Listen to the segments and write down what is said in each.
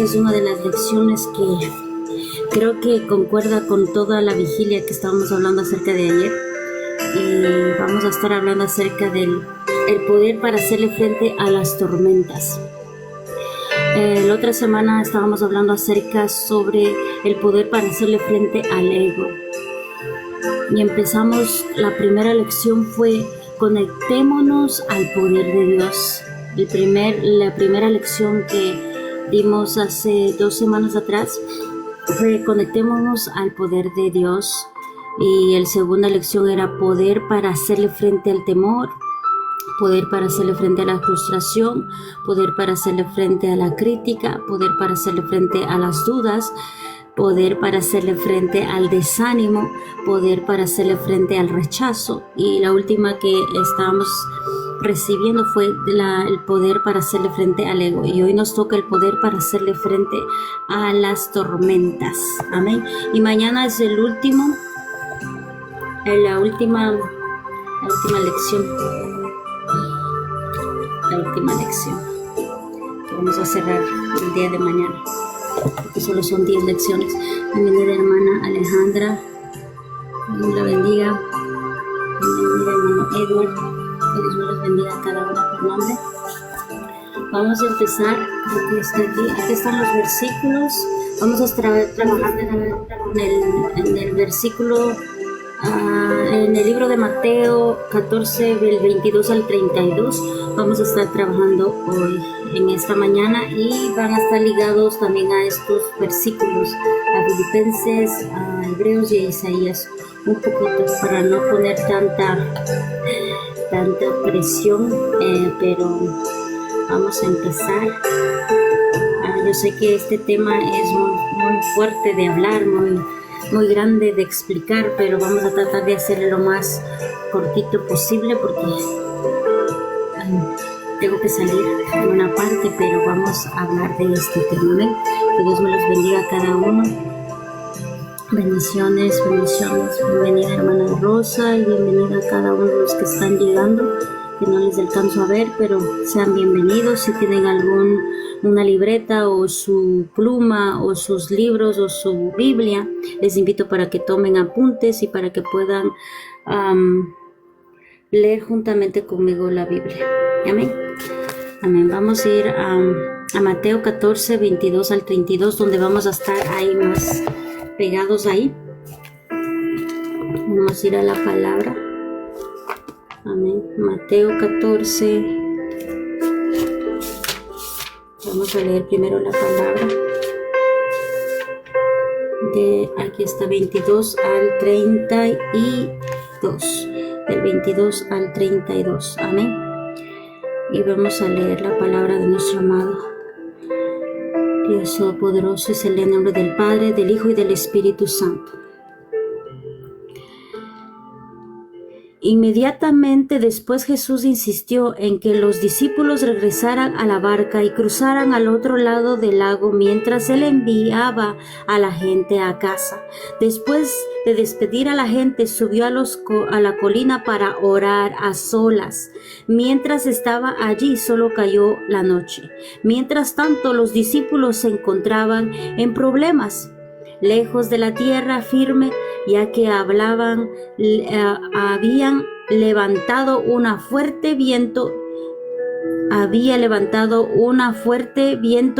esta es una de las lecciones que creo que concuerda con toda la vigilia que estábamos hablando acerca de ayer. Y vamos a estar hablando acerca del el poder para hacerle frente a las tormentas. La otra semana estábamos hablando acerca sobre el poder para hacerle frente al ego. Y empezamos, la primera lección fue conectémonos al poder de Dios. La primera lección que dimos hace 2 semanas atrás fue conectémonos al poder de Dios. Y la segunda lección era poder para hacerle frente al temor, poder para hacerle frente a la frustración, poder para hacerle frente a la crítica, poder para hacerle frente a las dudas, poder para hacerle frente al desánimo, poder para hacerle frente al rechazo. Y la última que estábamos recibiendo fue el poder para hacerle frente al ego. Y hoy nos toca el poder para hacerle frente a las tormentas. Amén. Y mañana es la última lección que vamos a cerrar el día de mañana, porque solo son 10 lecciones. Bienvenida hermana Alejandra, Dios la bendiga. Bienvenida hermano Edward, que Dios los bendiga a cada uno por nombre. Vamos a empezar, creo que está aquí están los versículos. Vamos a estar trabajando en el versículo en el libro de Mateo 14, del 22 al 32. Vamos a estar trabajando hoy en esta mañana y van a estar ligados también a estos versículos, a Filipenses, a Hebreos y a Isaías, un poquito para no poner tanta presión, pero vamos a empezar. Yo sé que este tema es muy fuerte de hablar, muy grande de explicar, pero vamos a tratar de hacerlo lo más cortito posible porque tengo que salir en una parte, pero vamos a hablar de este tema. ¿Ven? Que Dios me los bendiga a cada uno. Bendiciones. Bienvenida hermana Rosa y bienvenida a cada uno de los que están llegando, que no les alcanzo a ver, pero sean bienvenidos. Si tienen una libreta o su pluma o sus libros o su Biblia, les invito para que tomen apuntes y para que puedan leer juntamente conmigo la Biblia. Amén. Amén. Vamos a ir a Mateo 14, 22 al 32, donde vamos a estar ahí más pegados ahí. Vamos a ir a la palabra. Amén. Mateo 14. Vamos a leer primero la palabra. Aquí está 22 al 32. Del 22 al 32. Amén. Y vamos a leer la palabra de nuestro amado Dios Todopoderoso. Es el nombre del Padre, del Hijo y del Espíritu Santo. Inmediatamente después Jesús insistió en que los discípulos regresaran a la barca y cruzaran al otro lado del lago mientras él enviaba a la gente a casa. Después de despedir a la gente, subió a la colina para orar a solas. Mientras estaba allí, solo cayó la noche. Mientras tanto, los discípulos se encontraban en problemas, lejos de la tierra firme, ya que habían levantado una fuerte viento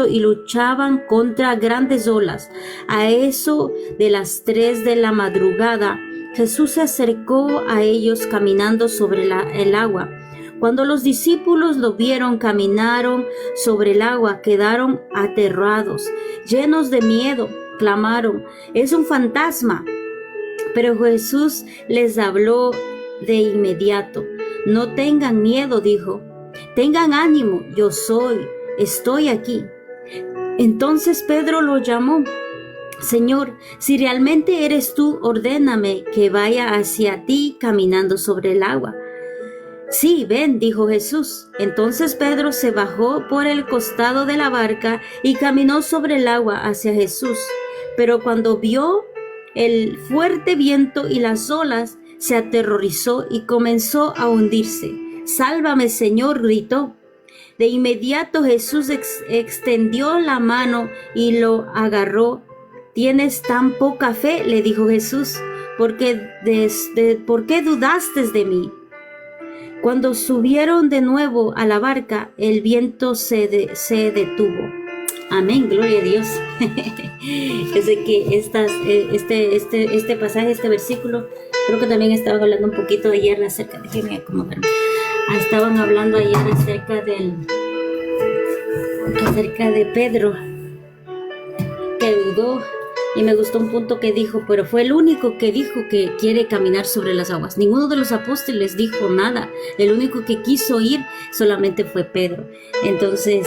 y luchaban contra grandes olas. A eso de las 3 de la madrugada, Jesús se acercó a ellos caminando sobre el agua. Cuando los discípulos lo vieron caminaron sobre el agua, quedaron aterrados, llenos de miedo. Clamaron: «¡Es un fantasma!». Pero Jesús les habló de inmediato. «No tengan miedo», dijo. «Tengan ánimo, yo estoy aquí». Entonces Pedro lo llamó. «Señor, si realmente eres tú, ordéname que vaya hacia ti caminando sobre el agua». «Sí, ven», dijo Jesús. Entonces Pedro se bajó por el costado de la barca y caminó sobre el agua hacia Jesús. Pero cuando vio el fuerte viento y las olas, se aterrorizó y comenzó a hundirse. «¡Sálvame, Señor!», gritó. De inmediato Jesús extendió la mano y lo agarró. ¿Tienes tan poca fe?, le dijo Jesús. ¿Por qué dudaste de mí? Cuando subieron de nuevo a la barca, el viento se detuvo. Amén, gloria a Dios. Yo sé que este pasaje, este versículo, creo que también estaba hablando un poquito ayer acerca de que me acomodaron. Estaban hablando ayer acerca de Pedro, que dudó. Y me gustó un punto que dijo, pero fue el único que dijo que quiere caminar sobre las aguas. Ninguno de los apóstoles dijo nada. El único que quiso ir solamente fue Pedro. Entonces,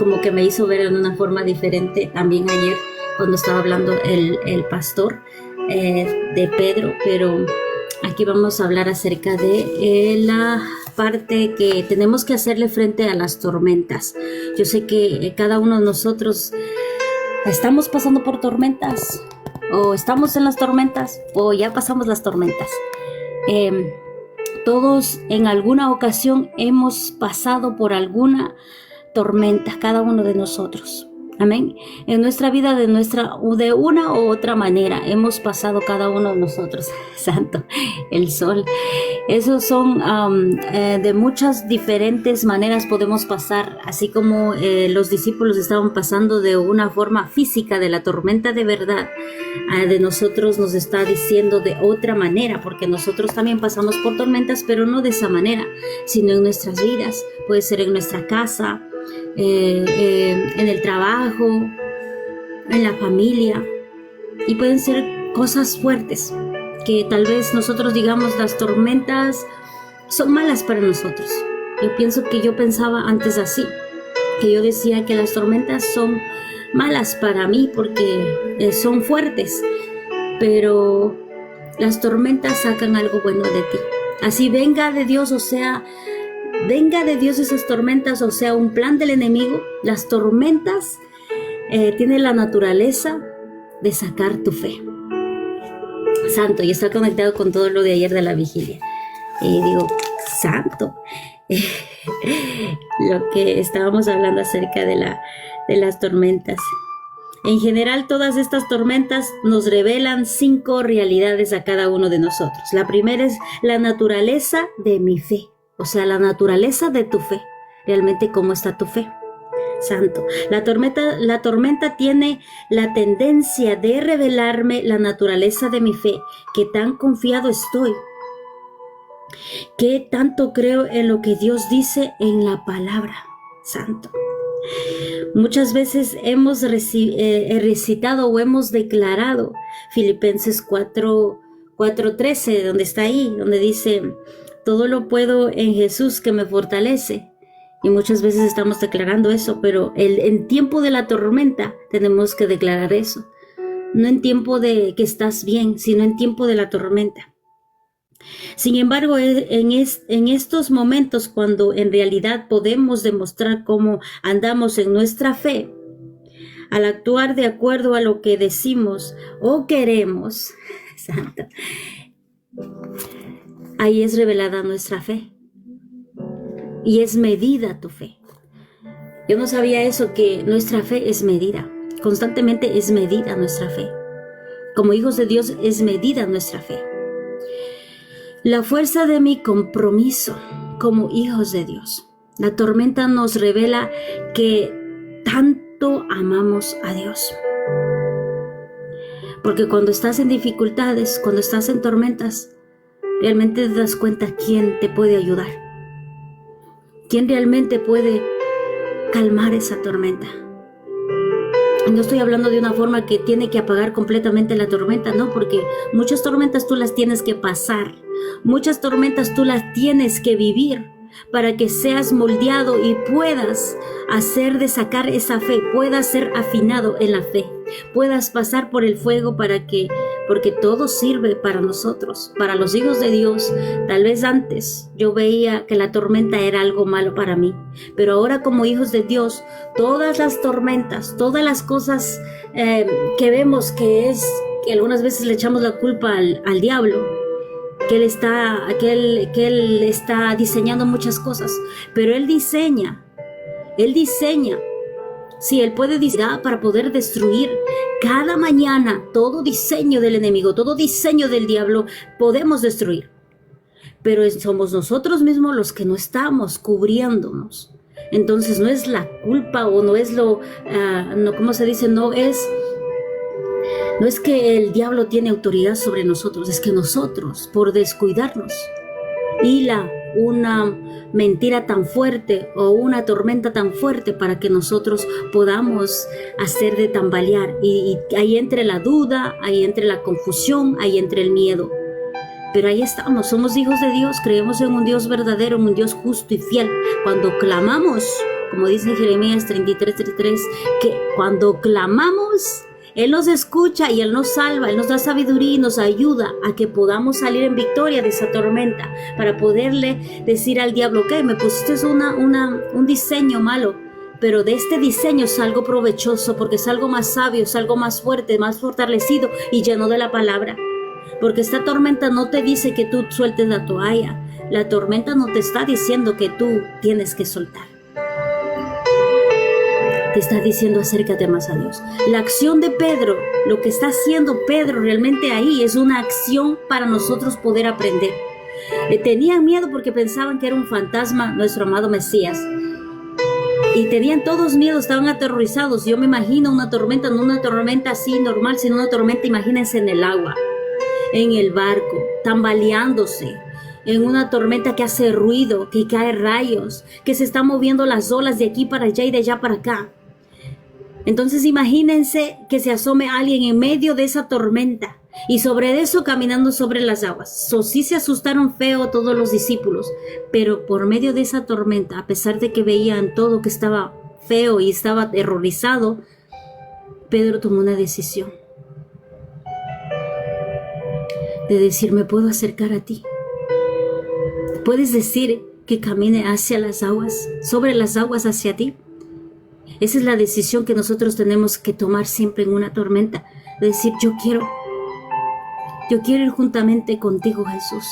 como que me hizo ver en una forma diferente también ayer cuando estaba hablando el pastor de Pedro. Pero aquí vamos a hablar acerca de la parte que tenemos que hacerle frente a las tormentas. Yo sé que cada uno de nosotros estamos pasando por tormentas, o estamos en las tormentas, o ya pasamos las tormentas. Todos en alguna ocasión hemos pasado por alguna tormenta, cada uno de nosotros. Amén. En nuestra vida, de una u otra manera, hemos pasado cada uno de nosotros. Santo, el sol. Esos son de muchas diferentes maneras podemos pasar, así como los discípulos estaban pasando de una forma física de la tormenta de verdad. De nosotros nos está diciendo de otra manera, porque nosotros también pasamos por tormentas, pero no de esa manera, sino en nuestras vidas. Puede ser en nuestra casa, en el trabajo, en la familia, y pueden ser cosas fuertes que tal vez nosotros digamos las tormentas son malas para nosotros. Yo pensaba antes así, que yo decía que las tormentas son malas para mí porque son fuertes, pero las tormentas sacan algo bueno de ti. Así venga de Dios, venga de Dios esas tormentas, o sea, un plan del enemigo, las tormentas tienen la naturaleza de sacar tu fe. Santo, y está conectado con todo lo de ayer de la vigilia. Y digo, santo, lo que estábamos hablando acerca de las tormentas. En general, todas estas tormentas nos revelan 5 realidades a cada uno de nosotros. La primera es la naturaleza de mi fe. O sea, la naturaleza de tu fe. Realmente, ¿cómo está tu fe? Santo. La tormenta tiene la tendencia de revelarme la naturaleza de mi fe. ¿Qué tan confiado estoy? ¿Qué tanto creo en lo que Dios dice en la palabra? Santo. Muchas veces hemos recitado o hemos declarado Filipenses 4:13, donde está ahí, donde dice: todo lo puedo en Jesús que me fortalece. Y muchas veces estamos declarando eso, pero en tiempo de la tormenta tenemos que declarar eso. No en tiempo de que estás bien, sino en tiempo de la tormenta. Sin embargo, en estos momentos, cuando en realidad podemos demostrar cómo andamos en nuestra fe, al actuar de acuerdo a lo que decimos o queremos, Santo, ahí es revelada nuestra fe y es medida tu fe. Yo no sabía eso, que nuestra fe es medida. Constantemente es medida nuestra fe. Como hijos de Dios es medida nuestra fe. La fuerza de mi compromiso como hijos de Dios. La tormenta nos revela que tanto amamos a Dios. Porque cuando estás en dificultades, cuando estás en tormentas, realmente te das cuenta quién te puede ayudar. Quién realmente puede calmar esa tormenta. No estoy hablando de una forma que tiene que apagar completamente la tormenta, no, porque muchas tormentas tú las tienes que pasar. Muchas tormentas tú las tienes que vivir para que seas moldeado y puedas sacar esa fe, puedas ser afinado en la fe, puedas pasar por el fuego porque todo sirve para nosotros, para los hijos de Dios. Tal vez antes yo veía que la tormenta era algo malo para mí, pero ahora como hijos de Dios, todas las tormentas, todas las cosas que vemos que algunas veces le echamos la culpa al diablo, que él está diseñando muchas cosas, pero él diseña. Sí, él puede diseñar para poder destruir cada mañana todo diseño del enemigo, todo diseño del diablo, podemos destruir. Pero somos nosotros mismos los que no estamos cubriéndonos. Entonces no es la culpa o no es ¿cómo se dice? No es que el diablo tiene autoridad sobre nosotros, es que nosotros, por descuidarnos, y una mentira tan fuerte o una tormenta tan fuerte para que nosotros podamos hacer de tambalear. Y ahí entre la duda, ahí entre la confusión, ahí entre el miedo. Pero ahí estamos, somos hijos de Dios, creemos en un Dios verdadero, en un Dios justo y fiel. Cuando clamamos, como dice Jeremías 33:33, que cuando clamamos, Él nos escucha y Él nos salva, Él nos da sabiduría y nos ayuda a que podamos salir en victoria de esa tormenta, para poderle decir al diablo, ok, me pusiste un diseño malo, pero de este diseño salgo provechoso, porque salgo más sabio, salgo más fuerte, más fortalecido y lleno de la palabra. Porque esta tormenta no te dice que tú sueltes la toalla, la tormenta no te está diciendo que tú tienes que soltar. Te está diciendo acércate más a Dios. La acción de Pedro, lo que está haciendo Pedro realmente ahí es una acción para nosotros poder aprender. Tenían miedo porque pensaban que era un fantasma nuestro amado Mesías. Y tenían todos miedo, estaban aterrorizados. Yo me imagino una tormenta, no una tormenta así normal, sino una tormenta, imagínense, en el agua, en el barco, tambaleándose, en una tormenta que hace ruido, que cae rayos, que se están moviendo las olas de aquí para allá y de allá para acá. Entonces imagínense que se asome alguien en medio de esa tormenta y sobre eso caminando sobre las aguas. Sí se asustaron feo todos los discípulos, pero por medio de esa tormenta, a pesar de que veían todo que estaba feo y estaba aterrorizado, Pedro tomó una decisión de decir, me puedo acercar a ti. ¿Puedes decir que camine hacia las aguas, sobre las aguas hacia ti? Esa es la decisión que nosotros tenemos que tomar siempre en una tormenta. De decir, yo quiero ir juntamente contigo, Jesús.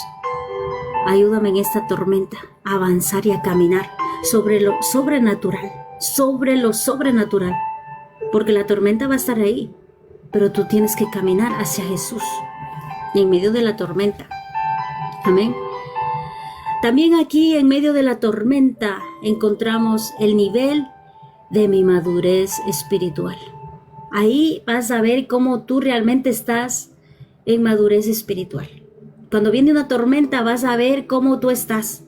Ayúdame en esta tormenta a avanzar y a caminar sobre lo sobrenatural. Porque la tormenta va a estar ahí, pero tú tienes que caminar hacia Jesús en medio de la tormenta. Amén. También aquí en medio de la tormenta encontramos el nivel de mi madurez espiritual. Ahí vas a ver cómo tú realmente estás en madurez espiritual. Cuando viene una tormenta vas a ver cómo tú estás.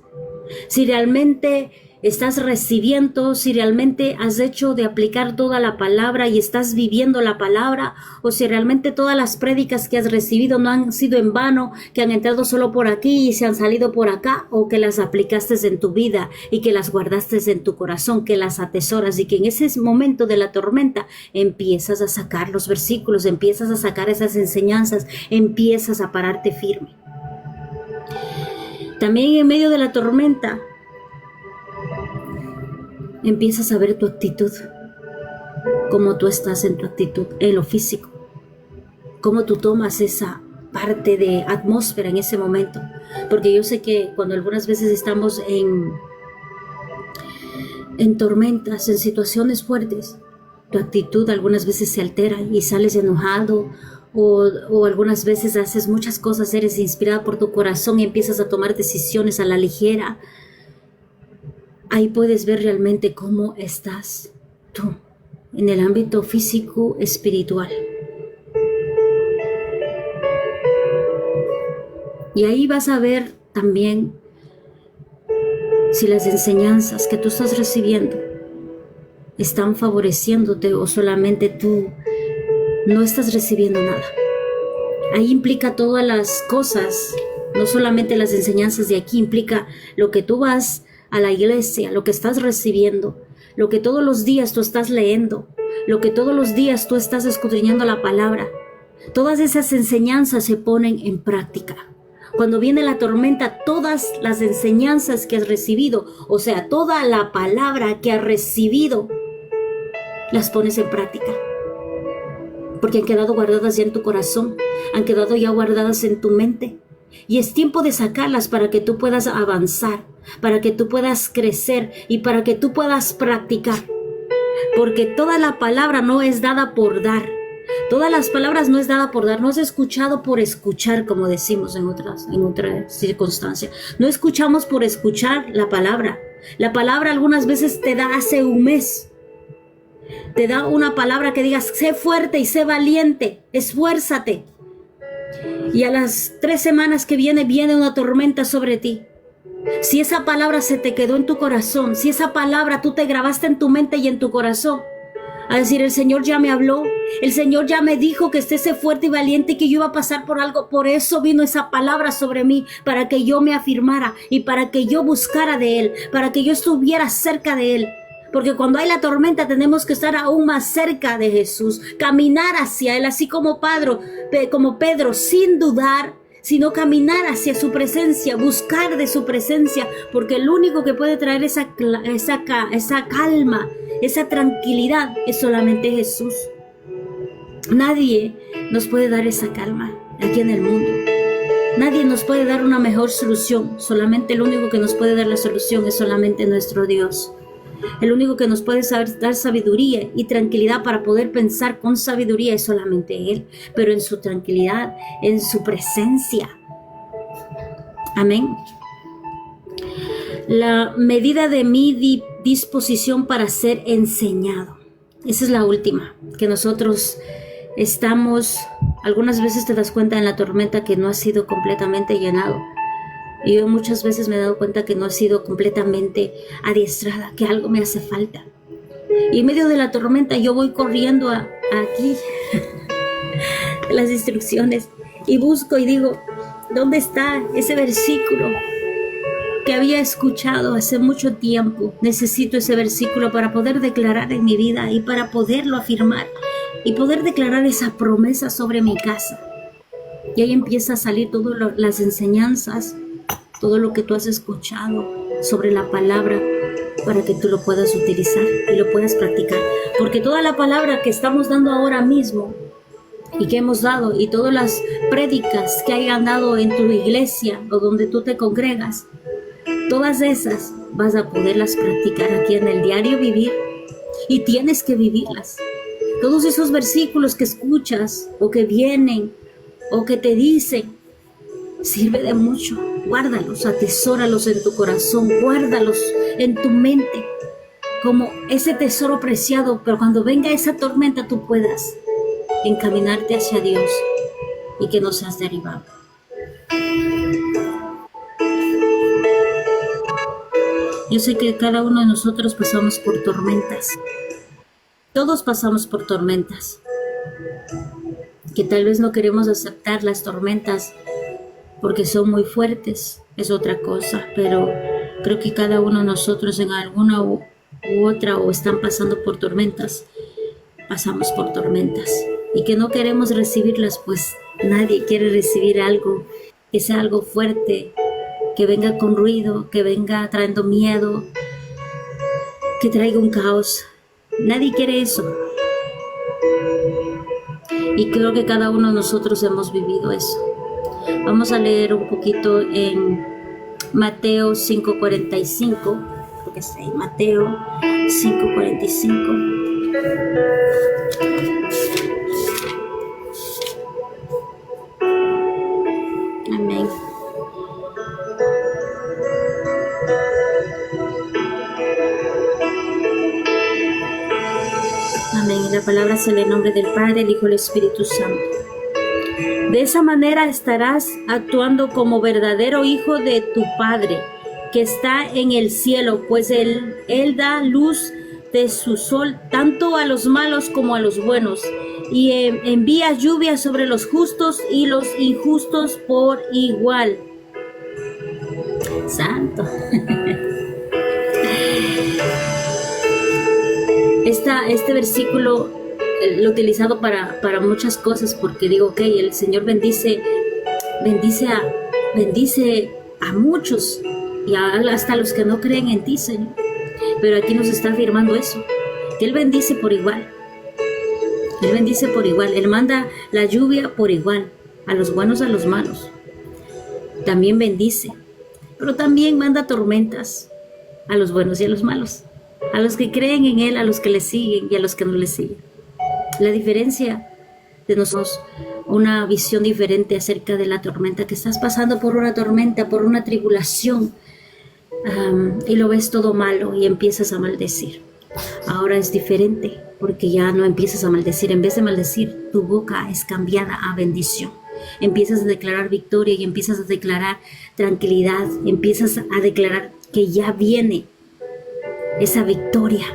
Si realmente estás recibiendo, si realmente has hecho de aplicar toda la palabra y estás viviendo la palabra, o si realmente todas las prédicas que has recibido no han sido en vano, que han entrado solo por aquí y se han salido por acá, o que las aplicaste en tu vida y que las guardaste en tu corazón, que las atesoras y que en ese momento de la tormenta empiezas a sacar los versículos, empiezas a sacar esas enseñanzas, empiezas a pararte firme. También en medio de la tormenta empiezas a ver tu actitud, cómo tú estás en tu actitud, en lo físico, cómo tú tomas esa parte de atmósfera en ese momento. Porque yo sé que cuando algunas veces estamos en tormentas, en situaciones fuertes, tu actitud algunas veces se altera y sales enojado, o algunas veces haces muchas cosas, eres inspirado por tu corazón y empiezas a tomar decisiones a la ligera. Ahí puedes ver realmente cómo estás tú en el ámbito físico espiritual. Y ahí vas a ver también si las enseñanzas que tú estás recibiendo están favoreciéndote o solamente tú no estás recibiendo nada. Ahí implica todas las cosas, no solamente las enseñanzas de aquí, implica lo que tú vas a la iglesia, lo que estás recibiendo, lo que todos los días tú estás leyendo, lo que todos los días tú estás escudriñando la palabra. Todas esas enseñanzas se ponen en práctica. Cuando viene la tormenta, todas las enseñanzas que has recibido, o sea, toda la palabra que has recibido, las pones en práctica. Porque han quedado guardadas ya en tu corazón, han quedado ya guardadas en tu mente. Y es tiempo de sacarlas para que tú puedas avanzar, para que tú puedas crecer y para que tú puedas practicar. Porque toda la palabra no es dada por dar. Todas las palabras no es dada por dar. No es escuchado por escuchar, como decimos en otras circunstancias. No escuchamos por escuchar la palabra. La palabra algunas veces te da hace un mes. Te da una palabra que digas, sé fuerte y sé valiente, esfuérzate. Y a las 3 semanas que viene una tormenta sobre ti. Si esa palabra se te quedó en tu corazón, si esa palabra tú te grabaste en tu mente y en tu corazón, a decir, el Señor ya me habló, el Señor ya me dijo que esté fuerte y valiente y que yo iba a pasar por algo, por eso vino esa palabra sobre mí, para que yo me afirmara y para que yo buscara de Él, para que yo estuviera cerca de Él. Porque cuando hay la tormenta tenemos que estar aún más cerca de Jesús, caminar hacia Él, así como Pedro, sin dudar, sino caminar hacia su presencia, buscar de su presencia, porque el único que puede traer esa calma, esa tranquilidad es solamente Jesús. Nadie nos puede dar esa calma aquí en el mundo. Nadie nos puede dar una mejor solución. Solamente el único que nos puede dar la solución es solamente nuestro Dios. El único que nos puede dar sabiduría y tranquilidad para poder pensar con sabiduría es solamente Él, pero en su tranquilidad, en su presencia. Amén. La medida de mi disposición para ser enseñado. Esa es la última, que nosotros estamos, algunas veces te das cuenta en la tormenta que no has sido completamente llenado. Y yo muchas veces me he dado cuenta que no he sido completamente adiestrada, que algo me hace falta. Y en medio de la tormenta yo voy corriendo aquí, las instrucciones, y busco y digo, ¿dónde está ese versículo que había escuchado hace mucho tiempo? Necesito ese versículo para poder declarar en mi vida y para poderlo afirmar y poder declarar esa promesa sobre mi casa. Y ahí empieza a salir todas las enseñanzas, todo lo que tú has escuchado sobre la palabra para que tú lo puedas utilizar y lo puedas practicar. Porque toda la palabra que estamos dando ahora mismo y que hemos dado y todas las prédicas que hayan dado en tu iglesia o donde tú te congregas, todas esas vas a poderlas practicar aquí en el diario vivir y tienes que vivirlas. Todos esos versículos que escuchas o que vienen o que te dicen, sirve de mucho. Guárdalos, atesóralos en tu corazón, guárdalos en tu mente como ese tesoro preciado, pero cuando venga esa tormenta tú puedas encaminarte hacia Dios y que no seas derivado. Yo sé que cada uno de nosotros pasamos por tormentas. Todos pasamos por tormentas. Que tal vez no queremos aceptar las tormentas porque son muy fuertes, es otra cosa, pero creo que cada uno de nosotros en alguna u otra o están pasando por tormentas, pasamos por tormentas y que no queremos recibirlas, pues nadie quiere recibir algo que sea algo fuerte, que venga con ruido, que venga trayendo miedo, que traiga un caos. Nadie quiere eso. Y creo que cada uno de nosotros hemos vivido eso. Vamos a leer un poquito en Mateo 5:45, porque está ahí, Mateo 5:45. Amén. Amén. Y la palabra se lee en nombre del Padre, el Hijo y el Espíritu Santo. De esa manera estarás actuando como verdadero hijo de tu Padre, que está en el cielo, pues Él da luz de su sol tanto a los malos como a los buenos, y envía lluvia sobre los justos y los injustos por igual. Santo. Este versículo lo he utilizado para muchas cosas, porque digo, ok, el Señor bendice a muchos y hasta los que no creen en ti, Señor. Pero aquí nos está afirmando eso, que Él bendice por igual. Él bendice por igual. Él manda la lluvia por igual, a los buenos, a los malos. también bendice, pero también manda tormentas a los buenos y a los malos, a los que creen en Él, a los que le siguen y a los que no le siguen. La diferencia de nosotros, una visión diferente acerca de la tormenta, que estás pasando por una tormenta, por una tribulación, y lo ves todo malo y empiezas a maldecir. Ahora es diferente, porque ya no empiezas a maldecir. En vez de maldecir, tu boca es cambiada a bendición. Empiezas a declarar victoria y empiezas a declarar tranquilidad. Empiezas a declarar que ya viene esa victoria,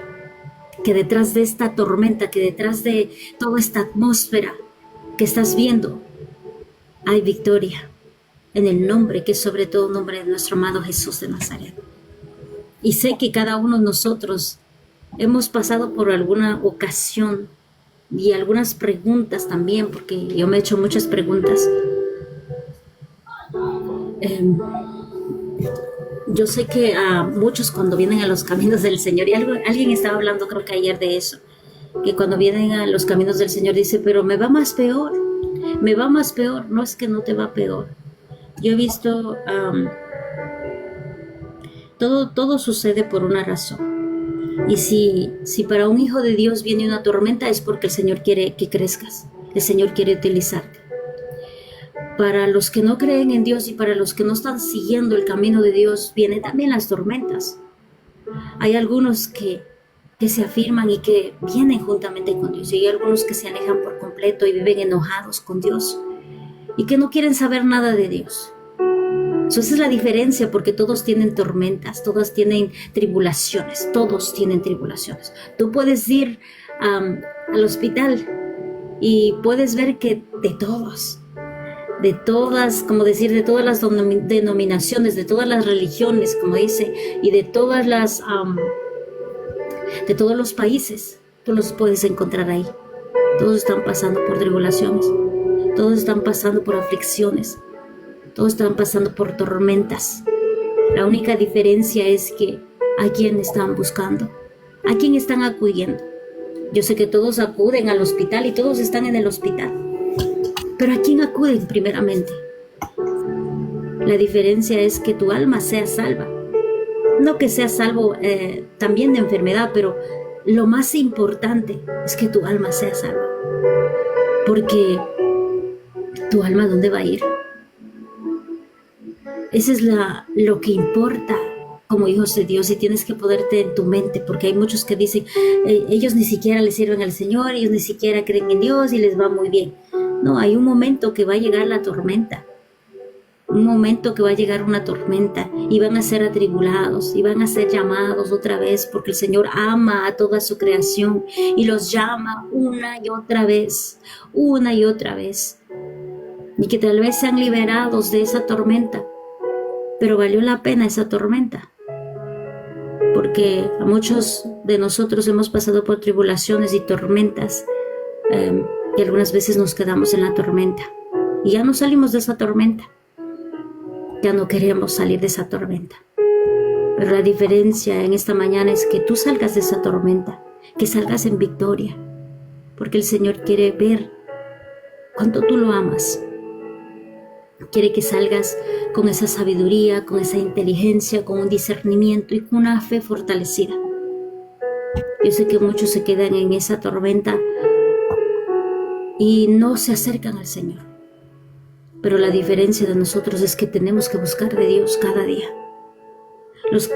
que detrás de esta tormenta, que detrás de toda esta atmósfera que estás viendo, hay victoria en el nombre que es sobre todo nombre de nuestro amado Jesús de Nazaret. Y sé que cada uno de nosotros hemos pasado por alguna ocasión y algunas preguntas también, porque yo me he hecho muchas preguntas. Yo sé que a muchos cuando vienen a los caminos del Señor, y alguien estaba hablando creo que ayer de eso, que cuando vienen a los caminos del Señor dice, pero me va más peor, me va más peor. No, es que no te va peor. Yo he visto, todo sucede por una razón. Y si para un hijo de Dios viene una tormenta, es porque el Señor quiere que crezcas, el Señor quiere utilizarte. Para los que no creen en Dios y para los que no están siguiendo el camino de Dios, vienen también las tormentas. Hay algunos que se afirman y que vienen juntamente con Dios, y hay algunos que se alejan por completo y viven enojados con Dios y que no quieren saber nada de Dios. Esa es la diferencia, porque todos tienen tormentas, todos tienen tribulaciones, todos tienen tribulaciones. Tú puedes ir al hospital y puedes ver que de todas, como decir, de todas las denominaciones, de todas las religiones, como dice, y de todas las, de todos los países, tú los puedes encontrar ahí. Todos están pasando por tribulaciones, todos están pasando por aflicciones, todos están pasando por tormentas. La única diferencia es que a quién están buscando, a quién están acudiendo. Yo sé que todos acuden al hospital y todos están en el hospital, pero ¿a quién acuden primeramente? La diferencia es que tu alma sea salva. No que seas salvo también de enfermedad, pero lo más importante es que tu alma sea salva. Porque tu alma, ¿dónde va a ir? Eso es lo que importa como hijos de Dios, y tienes que ponerte en tu mente, porque hay muchos que dicen, ellos ni siquiera le sirven al Señor, ellos ni siquiera creen en Dios y les va muy bien. No, hay un momento que va a llegar la tormenta, un momento que va a llegar una tormenta y van a ser atribulados y van a ser llamados otra vez, porque el Señor ama a toda su creación y los llama una y otra vez, y que tal vez sean liberados de esa tormenta, pero valió la pena esa tormenta, porque a muchos de nosotros hemos pasado por tribulaciones y tormentas, y algunas veces nos quedamos en la tormenta y ya no salimos de esa tormenta. Ya no queremos salir de esa tormenta. Pero la diferencia en esta mañana es que tú salgas de esa tormenta, que salgas en victoria, porque el Señor quiere ver cuánto tú lo amas. Quiere que salgas con esa sabiduría, con esa inteligencia, con un discernimiento y con una fe fortalecida. Yo sé que muchos se quedan en esa tormenta y no se acercan al Señor. Pero la diferencia de nosotros es que tenemos que buscar de Dios cada día.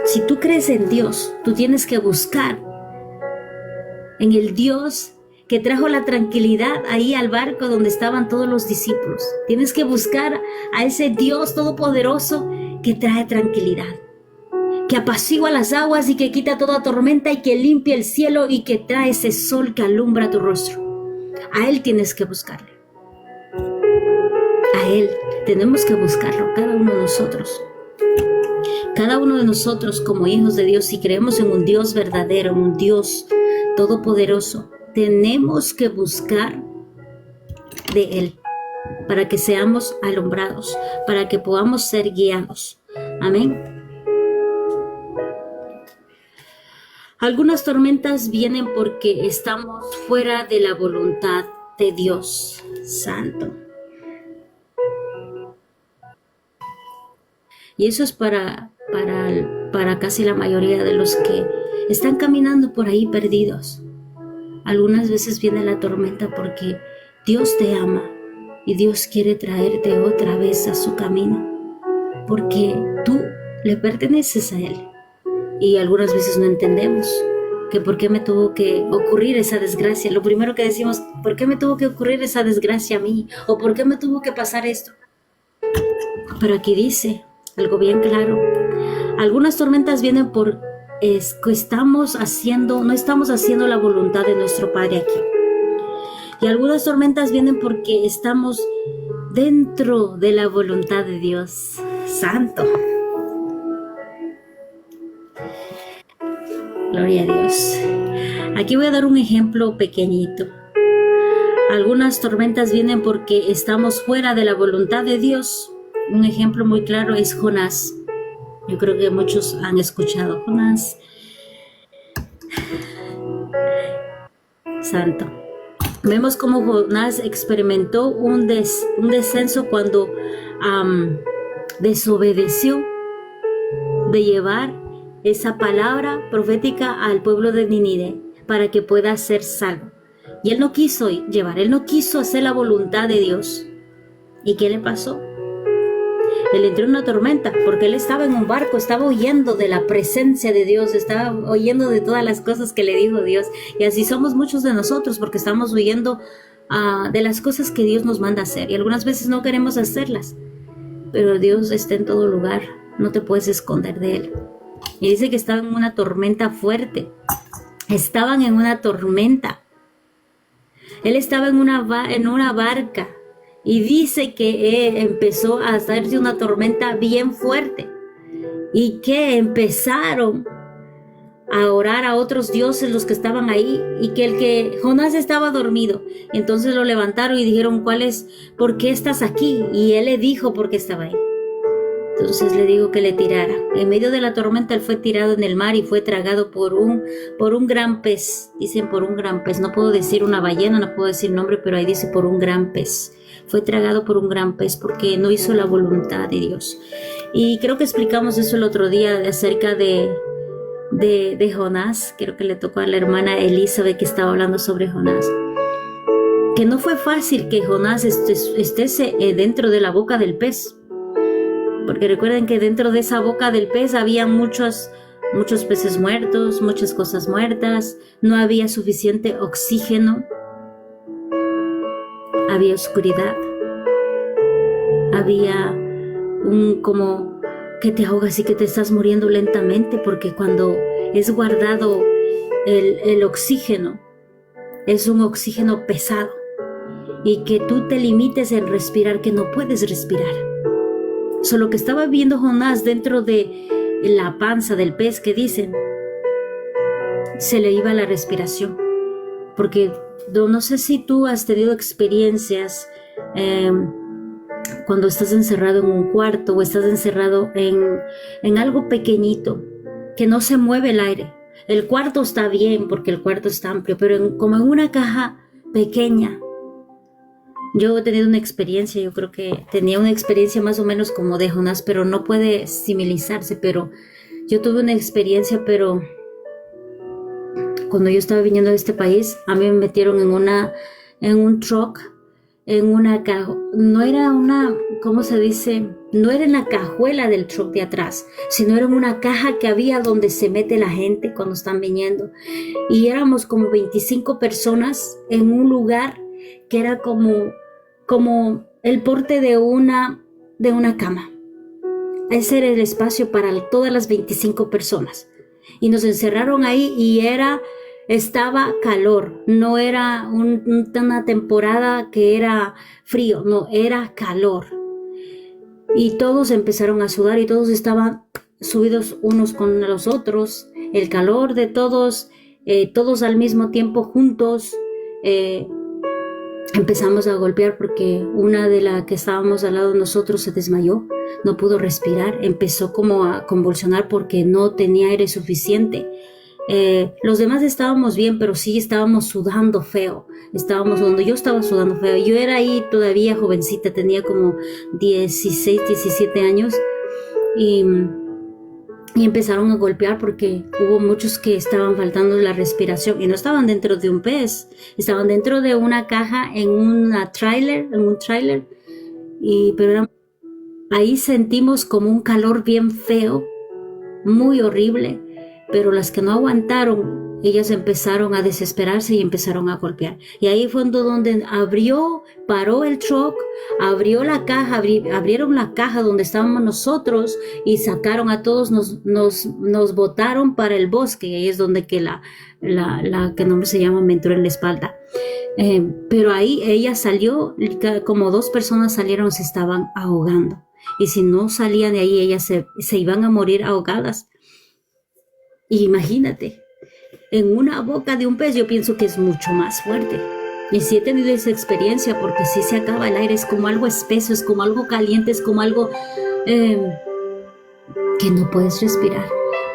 Si tú crees en Dios, tú tienes que buscar en el Dios que trajo la tranquilidad ahí al barco donde estaban todos los discípulos. Tienes que buscar a ese Dios todopoderoso que trae tranquilidad, que apacigua las aguas y que quita toda tormenta y que limpia el cielo y que trae ese sol que alumbra tu rostro. A Él tienes que buscarle. A Él tenemos que buscarlo, cada uno de nosotros. Cada uno de nosotros como hijos de Dios, si creemos en un Dios verdadero, un Dios todopoderoso, tenemos que buscar de Él para que seamos alumbrados, para que podamos ser guiados. Amén. Algunas tormentas vienen porque estamos fuera de la voluntad de Dios Santo. Y eso es para casi la mayoría de los que están caminando por ahí perdidos. Algunas veces viene la tormenta porque Dios te ama y Dios quiere traerte otra vez a su camino, porque tú le perteneces a Él. Y algunas veces no entendemos que por qué me tuvo que ocurrir esa desgracia. Lo primero que decimos, ¿por qué me tuvo que ocurrir esa desgracia a mí? ¿O por qué me tuvo que pasar esto? Pero aquí dice algo bien claro. Algunas tormentas vienen por que no estamos haciendo la voluntad de nuestro Padre aquí. Y algunas tormentas vienen porque estamos dentro de la voluntad de Dios Santo. Gloria a Dios. Aquí voy a dar un ejemplo pequeñito. Algunas tormentas vienen porque estamos fuera de la voluntad de Dios. Un ejemplo muy claro es Jonás. Yo creo que muchos han escuchado Jonás. Santo. Vemos cómo Jonás experimentó un descenso cuando desobedeció de llevar esa palabra profética al pueblo de Nínive para que pueda ser salvo. Y él no quiso llevar, él no quiso hacer la voluntad de Dios. ¿Y qué le pasó? Él entró en una tormenta porque él estaba en un barco, estaba huyendo de la presencia de Dios, estaba huyendo de todas las cosas que le dijo Dios. Y así somos muchos de nosotros porque estamos huyendo de las cosas que Dios nos manda hacer. Y algunas veces no queremos hacerlas, pero Dios está en todo lugar, no te puedes esconder de Él. Y dice que estaban en una tormenta fuerte. Estaban en una tormenta. Él estaba en una barca. Y dice que empezó a hacerse una tormenta bien fuerte. Y que empezaron a orar a otros dioses los que estaban ahí. Y que Jonás estaba dormido. Entonces lo levantaron y dijeron, ¿por qué estás aquí? Y él le dijo por qué estaba ahí. Entonces le digo que le tirara. En medio de la tormenta él fue tirado en el mar y fue tragado por un gran pez. Dicen por un gran pez. No puedo decir una ballena, no puedo decir nombre, pero ahí dice por un gran pez. Fue tragado por un gran pez porque no hizo la voluntad de Dios. Y creo que explicamos eso el otro día acerca de Jonás. Creo que le tocó a la hermana Elizabeth que estaba hablando sobre Jonás. Que no fue fácil que Jonás esté dentro de la boca del pez. Porque recuerden que dentro de esa boca del pez había muchos peces muertos, muchas cosas muertas, no había suficiente oxígeno, había oscuridad, había como que te ahogas y que te estás muriendo lentamente, porque cuando es guardado el oxígeno, es un oxígeno pesado, y que tú te limites en respirar, que no puedes respirar. Solo que estaba viendo Jonás dentro de la panza del pez que dicen, se le iba la respiración. Porque no sé si tú has tenido experiencias cuando estás encerrado en un cuarto o estás encerrado en algo pequeñito, que no se mueve el aire. El cuarto está bien porque el cuarto está amplio, pero como en una caja pequeña. Yo he tenido una experiencia, yo creo que tenía una experiencia más o menos como de Jonás, pero no puede similizarse, pero yo tuve una experiencia, pero cuando yo estaba viniendo de este país, a mí me metieron en un truck, en una caja, no era una, ¿cómo se dice? No era en la cajuela del truck de atrás, sino era en una caja que había donde se mete la gente cuando están viniendo. Y éramos como 25 personas en un lugar que era como el porte de una cama. Ese era el espacio para todas las 25 personas. Y nos encerraron ahí y estaba calor. No era una temporada que era frío, no, era calor. Y todos empezaron a sudar y todos estaban subidos unos con los otros. El calor de todos, todos al mismo tiempo juntos. Empezamos a golpear porque una de las que estábamos al lado de nosotros se desmayó, no pudo respirar, empezó como a convulsionar porque no tenía aire suficiente. Los demás estábamos bien, pero sí estábamos sudando feo. Yo estaba sudando feo. Yo era ahí todavía jovencita, tenía como 16, 17 años y, y empezaron a golpear porque hubo muchos que estaban faltando la respiración y no estaban dentro de un pez, estaban dentro de una caja en un trailer, pero ahí sentimos como un calor bien feo, muy horrible, pero las que no aguantaron, ellas empezaron a desesperarse y empezaron a golpear. Y ahí fue donde paró el truck, abrió la caja, abrieron la caja donde estábamos nosotros y sacaron a todos, nos botaron para el bosque. Y ahí es donde que la que nombre se llama, me entró en la espalda. Pero ahí ella salió, como 2 personas salieron, se estaban ahogando. Y si no salían de ahí, ellas se iban a morir ahogadas. Y imagínate, en una boca de un pez yo pienso que es mucho más fuerte. Y sí he tenido esa experiencia porque sí se acaba el aire, es como algo espeso, es como algo caliente, es como algo que no puedes respirar.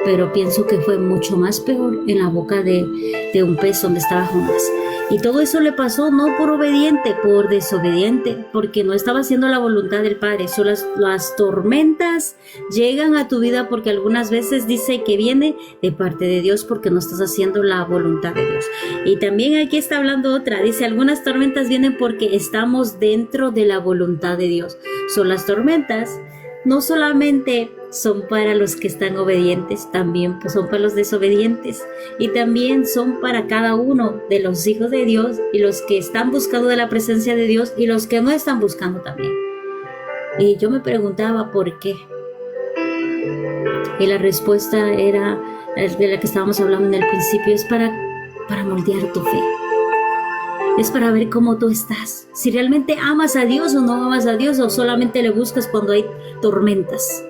Pero pienso que fue mucho más peor en la boca de un pez donde estaba Jonás. Y todo eso le pasó no por obediente, por desobediente, porque no estaba haciendo la voluntad del Padre. Las tormentas llegan a tu vida porque algunas veces dice que viene de parte de Dios porque no estás haciendo la voluntad de Dios. Y también aquí está hablando otra, dice, algunas tormentas vienen porque estamos dentro de la voluntad de Dios. Son las tormentas, no solamente son para los que están obedientes, también pues son para los desobedientes, y también son para cada uno de los hijos de Dios y los que están buscando de la presencia de Dios y los que no están buscando también. Y yo me preguntaba por qué, y la respuesta era de la que estábamos hablando en el principio, es para moldear tu fe. Es para ver cómo tú estás, si realmente amas a Dios o no amas a Dios, o solamente le buscas cuando hay tormentas,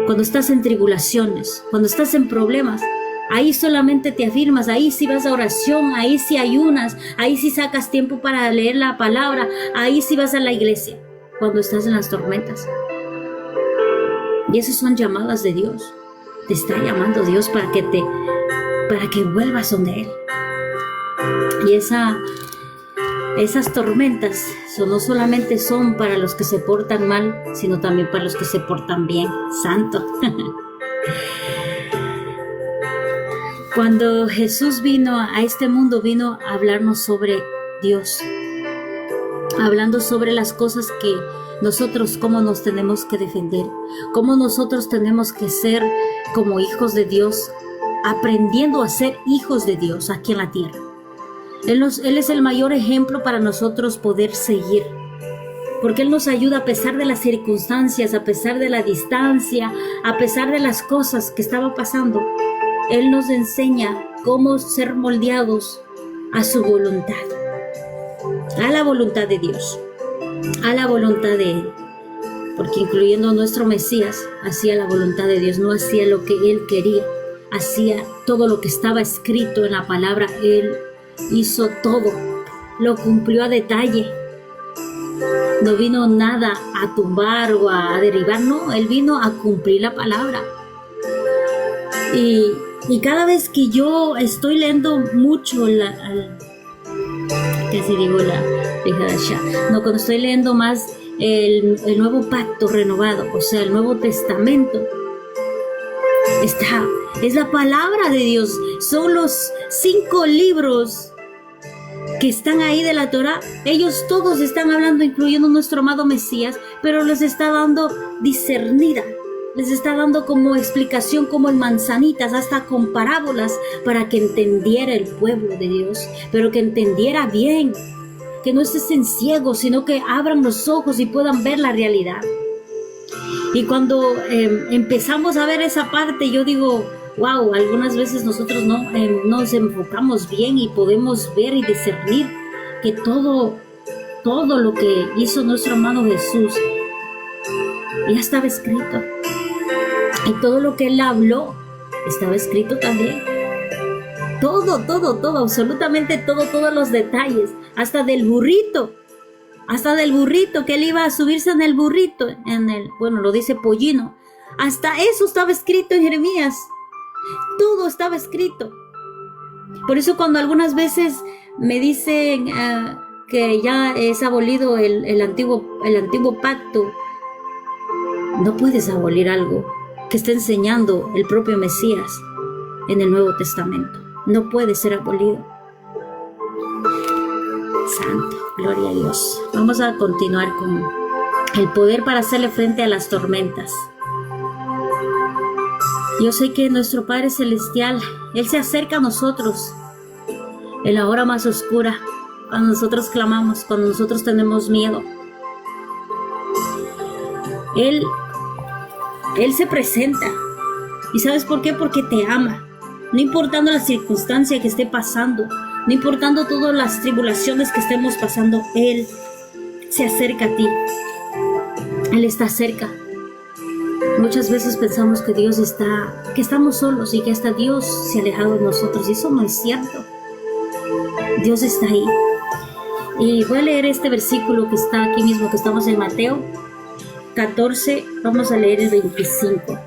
cuando estás en tribulaciones, cuando estás en problemas. Ahí solamente te afirmas, ahí sí vas a oración, ahí sí ayunas, ahí sí sacas tiempo para leer la palabra, ahí sí vas a la iglesia, cuando estás en las tormentas. Y esas son llamadas de Dios. Te está llamando Dios para que vuelvas donde Él. Y esas tormentas no solamente son para los que se portan mal, sino también para los que se portan bien. Santo. Cuando Jesús vino a este mundo, vino a hablarnos sobre Dios, hablando sobre las cosas que nosotros, cómo nos tenemos que defender, cómo nosotros tenemos que ser como hijos de Dios, aprendiendo a ser hijos de Dios aquí en la tierra. Él es el mayor ejemplo para nosotros poder seguir, porque Él nos ayuda a pesar de las circunstancias, a pesar de la distancia, a pesar de las cosas que estaban pasando. Él nos enseña cómo ser moldeados a su voluntad, a la voluntad de Dios, a la voluntad de Él, porque incluyendo a nuestro Mesías, hacía la voluntad de Dios, no hacía lo que Él quería, hacía todo lo que estaba escrito en la palabra. Él hizo todo, lo cumplió a detalle. No vino nada a tumbar o a derribar, no, Él vino a cumplir la palabra. Y cada vez que yo estoy leyendo mucho cuando estoy leyendo más el Nuevo Pacto renovado, o sea, el Nuevo Testamento, es la palabra de Dios. Son los 5 libros que están ahí de la Torá. Ellos todos están hablando, incluyendo nuestro amado Mesías, pero les está dando discernida, les está dando como explicación, como en manzanitas, hasta con parábolas, para que entendiera el pueblo de Dios, pero que entendiera bien, que no estén ciegos, sino que abran los ojos y puedan ver la realidad. Y cuando empezamos a ver esa parte, yo digo, wow, algunas veces nosotros no nos enfocamos bien y podemos ver y discernir que todo lo que hizo nuestro amado Jesús ya estaba escrito. Y todo lo que Él habló estaba escrito también. Todo, absolutamente todo, todos los detalles, hasta del burrito, que Él iba a subirse en el burrito, lo dice pollino. Hasta eso estaba escrito en Jeremías. Todo estaba escrito. Por eso cuando algunas veces me dicen que ya es abolido el antiguo pacto, No puedes abolir algo que está enseñando el propio Mesías en el Nuevo Testamento. No puede ser abolido. Santo, gloria a Dios. Vamos a continuar con el poder para hacerle frente a las tormentas. Yo sé que nuestro Padre Celestial, Él se acerca a nosotros en la hora más oscura, cuando nosotros clamamos, cuando nosotros tenemos miedo. Él se presenta. ¿Y sabes por qué? Porque te ama. No importando la circunstancia que esté pasando, no importando todas las tribulaciones que estemos pasando, Él se acerca a ti. Él está cerca. Muchas veces pensamos que que estamos solos y que hasta Dios se ha alejado de nosotros, y eso no es cierto. Dios está ahí. Y voy a leer este versículo que está aquí mismo, que estamos en Mateo 14, vamos a leer el 25.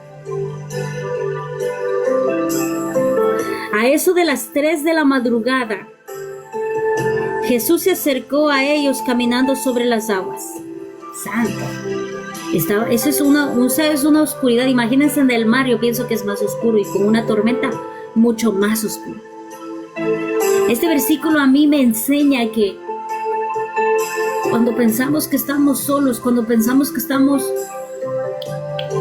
A eso de las 3 de la madrugada, Jesús se acercó a ellos caminando sobre las aguas. Santo. Eso es una oscuridad. Imagínense en el mar, yo pienso que es más oscuro, y con una tormenta mucho más oscuro. Este versículo a mí me enseña que cuando pensamos que estamos solos, cuando pensamos que estamos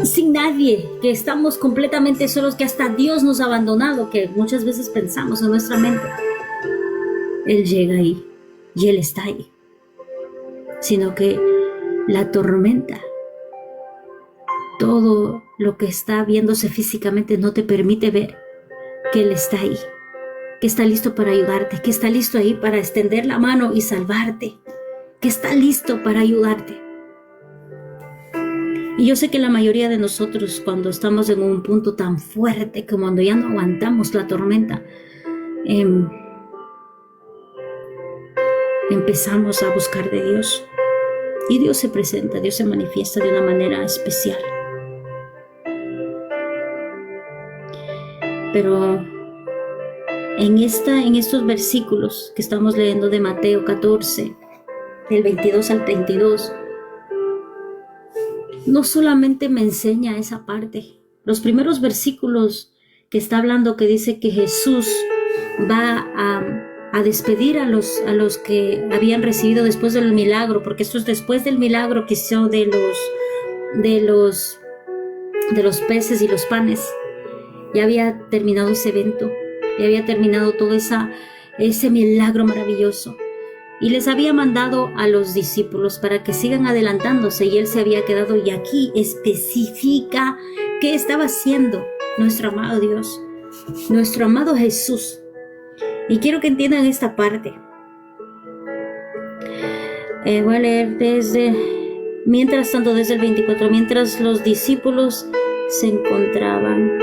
sin nadie, que estamos completamente solos, que hasta Dios nos ha abandonado, que muchas veces pensamos en nuestra mente, Él llega ahí y Él está ahí. Sino que la tormenta, todo lo que está viéndose físicamente, no te permite ver que Él está ahí, que está listo para ayudarte, que está listo ahí para extender la mano y salvarte, que está listo para ayudarte. Y yo sé que la mayoría de nosotros, cuando estamos en un punto tan fuerte, como cuando ya no aguantamos la tormenta, empezamos a buscar de Dios. Y Dios se presenta, Dios se manifiesta de una manera especial. Pero en estos versículos que estamos leyendo de Mateo 14, del 22 al 32, no solamente me enseña esa parte. Los primeros versículos que está hablando, que dice que Jesús va a despedir a los que habían recibido después del milagro, porque esto es después del milagro que hizo de los peces y los panes. Ya había terminado ese evento, ya había terminado todo ese milagro maravilloso. Y les había mandado a los discípulos para que sigan adelantándose, y Él se había quedado, y aquí especifica qué estaba haciendo nuestro amado Dios, nuestro amado Jesús. Y quiero que entiendan esta parte. Voy a leer mientras tanto desde el 24, mientras los discípulos se encontraban.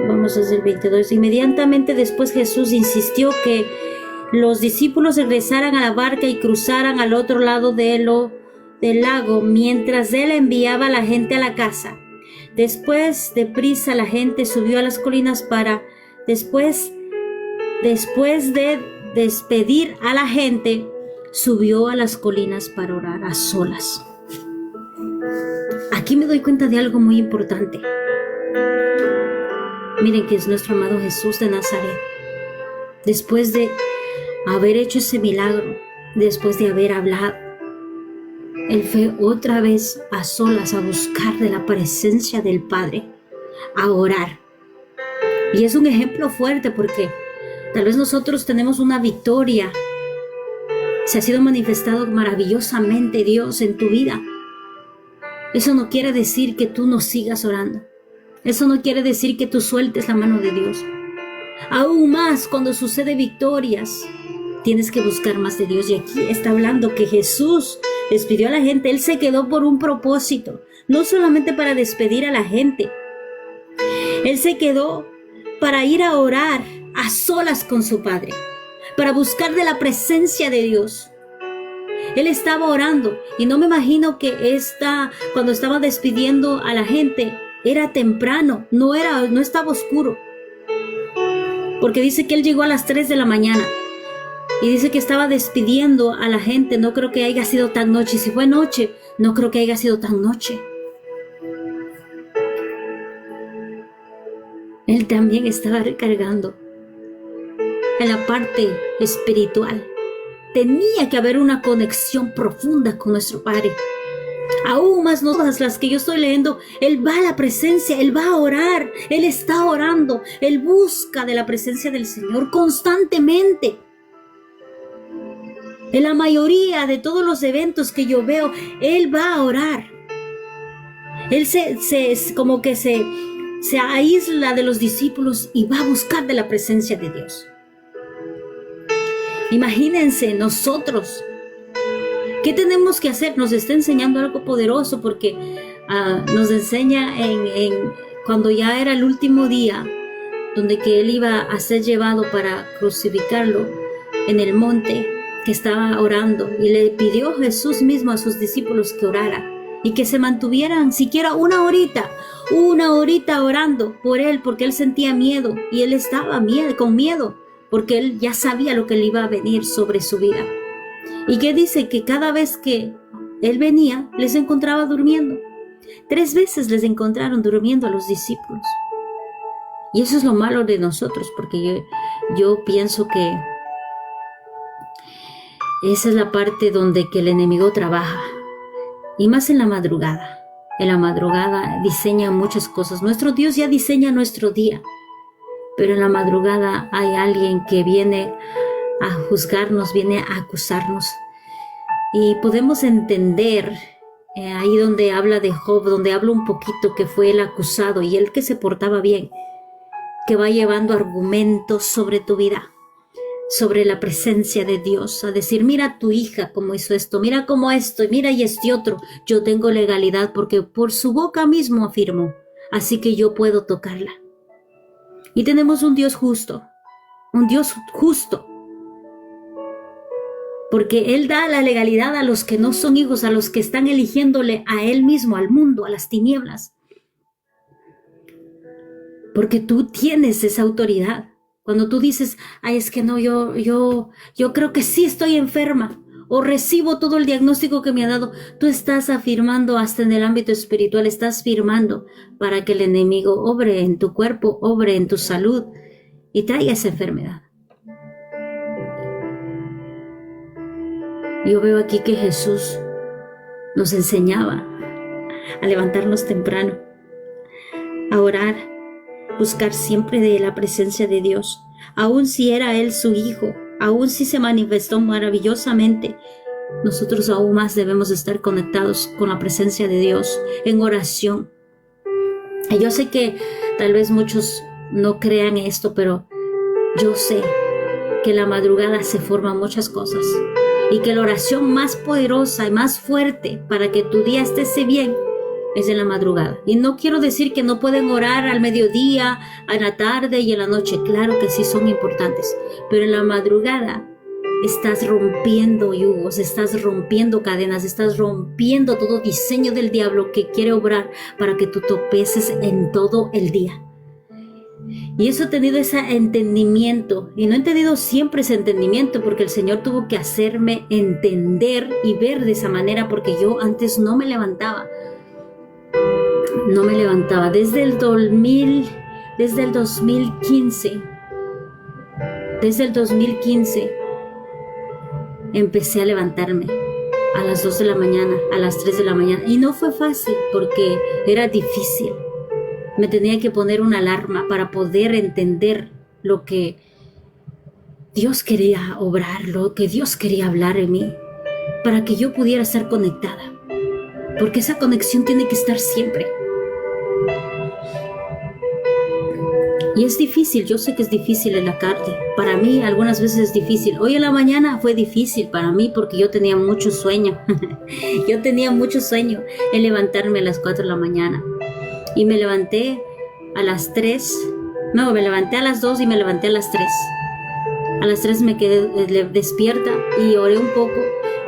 Vamos desde el 22. Inmediatamente después Jesús insistió que los discípulos regresaran a la barca y cruzaran al otro lado del lago, mientras Él enviaba a la gente a la casa. Después de prisa la gente subió a las colinas después de despedir a la gente, subió a las colinas para orar a solas. Aquí me doy cuenta de algo muy importante. Miren que es nuestro amado Jesús de Nazaret. Después de haber hecho ese milagro, después de haber hablado, Él fue otra vez a solas a buscar de la presencia del Padre, a orar. Y es un ejemplo fuerte, porque tal vez nosotros tenemos una victoria. Se ha sido manifestado maravillosamente Dios en tu vida. Eso no quiere decir que tú no sigas orando. Eso no quiere decir que tú sueltes la mano de Dios. Aún más, cuando sucede victorias, tienes que buscar más de Dios. Y aquí está hablando que Jesús despidió a la gente. Él se quedó por un propósito, no solamente para despedir a la gente. Él se quedó para ir a orar a solas con su Padre, para buscar de la presencia de Dios. Él estaba orando, y no me imagino que cuando estaba despidiendo a la gente, era temprano, no estaba oscuro, porque dice que Él llegó a las 3 de la mañana. Y dice que estaba despidiendo a la gente. No creo que haya sido tan noche. Si fue noche, no creo que haya sido tan noche. Él también estaba recargando en la parte espiritual. Tenía que haber una conexión profunda con nuestro Padre. Aún más todas las que yo estoy leyendo, Él va a la presencia, Él va a orar, Él está orando, Él busca de la presencia del Señor constantemente. En la mayoría de todos los eventos que yo veo, Él va a orar. Él como que se aísla de los discípulos y va a buscar de la presencia de Dios. Imagínense nosotros, ¿qué tenemos que hacer? Nos está enseñando algo poderoso porque nos enseña cuando ya era el último día, donde que Él iba a ser llevado para crucificarlo en el monte, que estaba orando y le pidió Jesús mismo a sus discípulos que orara y que se mantuvieran siquiera una horita orando por Él, porque Él sentía miedo y Él estaba con miedo, porque Él ya sabía lo que le iba a venir sobre su vida. Y que dice que cada vez que Él venía, les encontraba durmiendo. 3 veces les encontraron durmiendo a los discípulos. Y eso es lo malo de nosotros, porque yo pienso que esa es la parte donde que el enemigo trabaja. Y más en la madrugada. En la madrugada diseña muchas cosas. Nuestro Dios ya diseña nuestro día. Pero en la madrugada hay alguien que viene a juzgarnos, viene a acusarnos. Y podemos entender, ahí donde habla de Job, donde habla un poquito que fue el acusado y el que se portaba bien, que va llevando argumentos sobre tu vida, sobre la presencia de Dios, a decir, mira tu hija cómo hizo esto, mira cómo esto, mira y este otro. Yo tengo legalidad porque por su boca mismo afirmó, así que yo puedo tocarla. Y tenemos un Dios justo, porque Él da la legalidad a los que no son hijos, a los que están eligiéndole a Él mismo, al mundo, a las tinieblas. Porque tú tienes esa autoridad. Cuando tú dices, ay, es que no, yo creo que sí estoy enferma, o recibo todo el diagnóstico que me ha dado, tú estás afirmando hasta en el ámbito espiritual, estás firmando para que el enemigo obre en tu cuerpo, obre en tu salud y traiga esa enfermedad. Yo veo aquí que Jesús nos enseñaba a levantarnos temprano, a orar, buscar siempre de la presencia de Dios, aun si era Él su Hijo, aun si se manifestó maravillosamente. Nosotros aún más debemos estar conectados con la presencia de Dios en oración. Y yo sé que tal vez muchos no crean esto, pero yo sé que en la madrugada se forman muchas cosas y que la oración más poderosa y más fuerte para que tu día esté bien es en la madrugada. Y no quiero decir que no pueden orar al mediodía, a la tarde y en la noche. Claro que sí son importantes, pero en la madrugada estás rompiendo yugos, estás rompiendo cadenas, estás rompiendo todo diseño del diablo que quiere obrar para que tú tropeces en todo el día. Y eso he tenido ese entendimiento, y no he tenido siempre ese entendimiento, porque el Señor tuvo que hacerme entender y ver de esa manera, porque yo antes no me levantaba desde el 2015 empecé a levantarme a las 2 de la mañana, a las 3 de la mañana, y no fue fácil porque era difícil. Me tenía que poner una alarma para poder entender lo que Dios quería obrar, lo que Dios quería hablar en mí, para que yo pudiera estar conectada, porque esa conexión tiene que estar siempre. Y es difícil, yo sé que es difícil en la carne. Para mí algunas veces es difícil. Hoy en la mañana fue difícil para mí porque yo tenía mucho sueño. Yo tenía mucho sueño en levantarme a las 4 de la mañana. Y me levanté a las 3. No, me levanté a las 2 y me levanté a las 3. A las 3 me quedé despierta y oré un poco.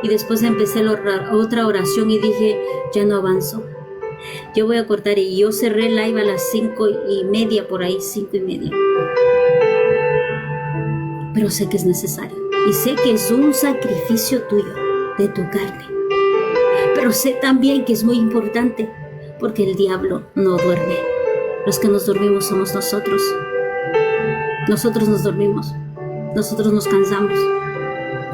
Y después empecé otra oración y dije, ya no avanzo. Yo voy a cortar, y yo cerré el live a las 5:30 por ahí, 5:30. Pero sé que es necesario. y sé que es un sacrificio tuyo, de tu carne. Pero sé también que es muy importante, porque el diablo no duerme. Los que nos dormimos somos nosotros. Nosotros nos dormimos, nosotros nos cansamos.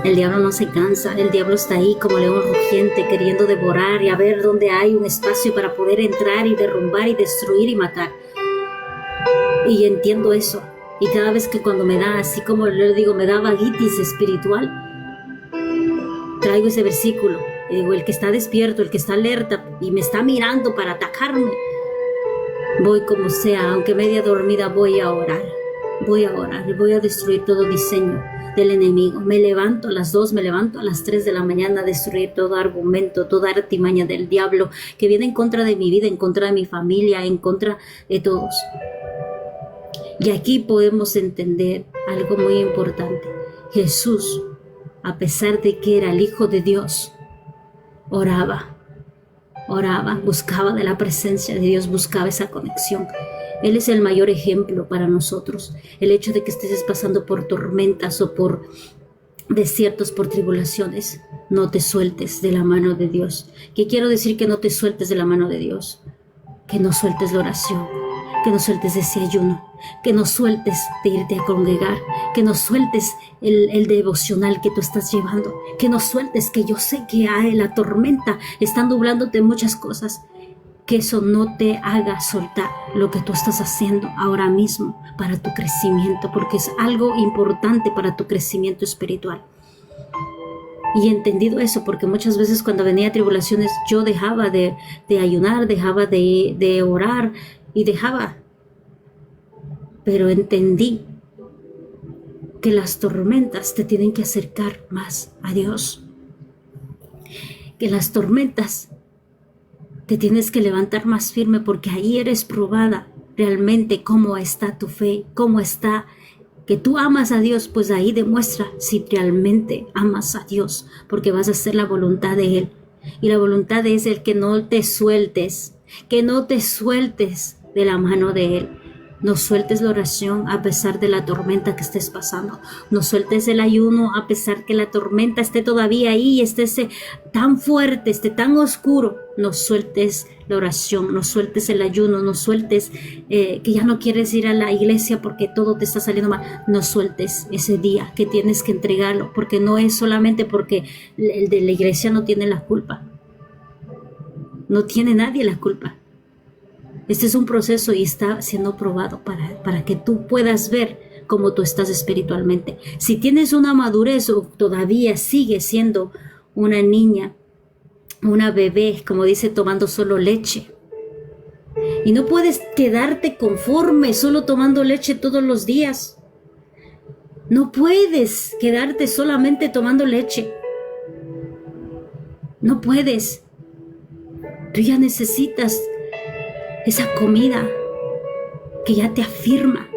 El diablo no se cansa, el diablo está ahí como león rugiente queriendo devorar y a ver dónde hay un espacio para poder entrar y derrumbar y destruir y matar. Y entiendo eso. Y cada vez que cuando me da, así como le digo, me da vaguitis espiritual, traigo ese versículo y digo, el que está despierto, el que está alerta y me está mirando para atacarme, voy como sea, aunque media dormida, voy a orar y voy a destruir todo diseño del enemigo. Me levanto a las 2, me levanto a las 3 de la mañana a destruir todo argumento, toda artimaña del diablo que viene en contra de mi vida, en contra de mi familia, en contra de todos. Y aquí podemos entender algo muy importante. Jesús, a pesar de que era el Hijo de Dios, oraba, buscaba de la presencia de Dios, buscaba esa conexión. Él es el mayor ejemplo para nosotros. El hecho de que estés pasando por tormentas o por desiertos, por tribulaciones, no te sueltes de la mano de Dios. ¿Qué quiero decir que no te sueltes de la mano de Dios? Que no sueltes la oración, que no sueltes ese ayuno, que no sueltes de irte a congregar, que no sueltes el devocional que tú estás llevando, que no sueltes, que yo sé que hay la tormenta, están nublándote muchas cosas, que eso no te haga soltar lo que tú estás haciendo ahora mismo para tu crecimiento, porque es algo importante para tu crecimiento espiritual. Y he entendido eso porque muchas veces cuando venía tribulaciones yo dejaba de ayunar, dejaba de orar y dejaba. Pero entendí que las tormentas te tienen que acercar más a Dios. Que las tormentas te tienes que levantar más firme porque ahí eres probada realmente cómo está tu fe, cómo está que tú amas a Dios, pues ahí demuestra si realmente amas a Dios, porque vas a hacer la voluntad de Él. Y la voluntad es el que no te sueltes, de la mano de Él. No sueltes la oración a pesar de la tormenta que estés pasando. No sueltes el ayuno a pesar que la tormenta esté todavía ahí y esté tan fuerte, esté tan oscuro. No sueltes la oración, no sueltes el ayuno, no sueltes que ya no quieres ir a la iglesia porque todo te está saliendo mal. No sueltes ese día que tienes que entregarlo, porque no es solamente porque el de la iglesia no tiene la culpa. No tiene nadie la culpa. Este es un proceso y está siendo probado para que tú puedas ver cómo tú estás espiritualmente. Si tienes una madurez o todavía sigues siendo una niña, una bebé, como dice, tomando solo leche. Y no puedes quedarte conforme solo tomando leche todos los días. No puedes quedarte solamente tomando leche. No puedes. Tú ya necesitas esa comida que ya te afirma,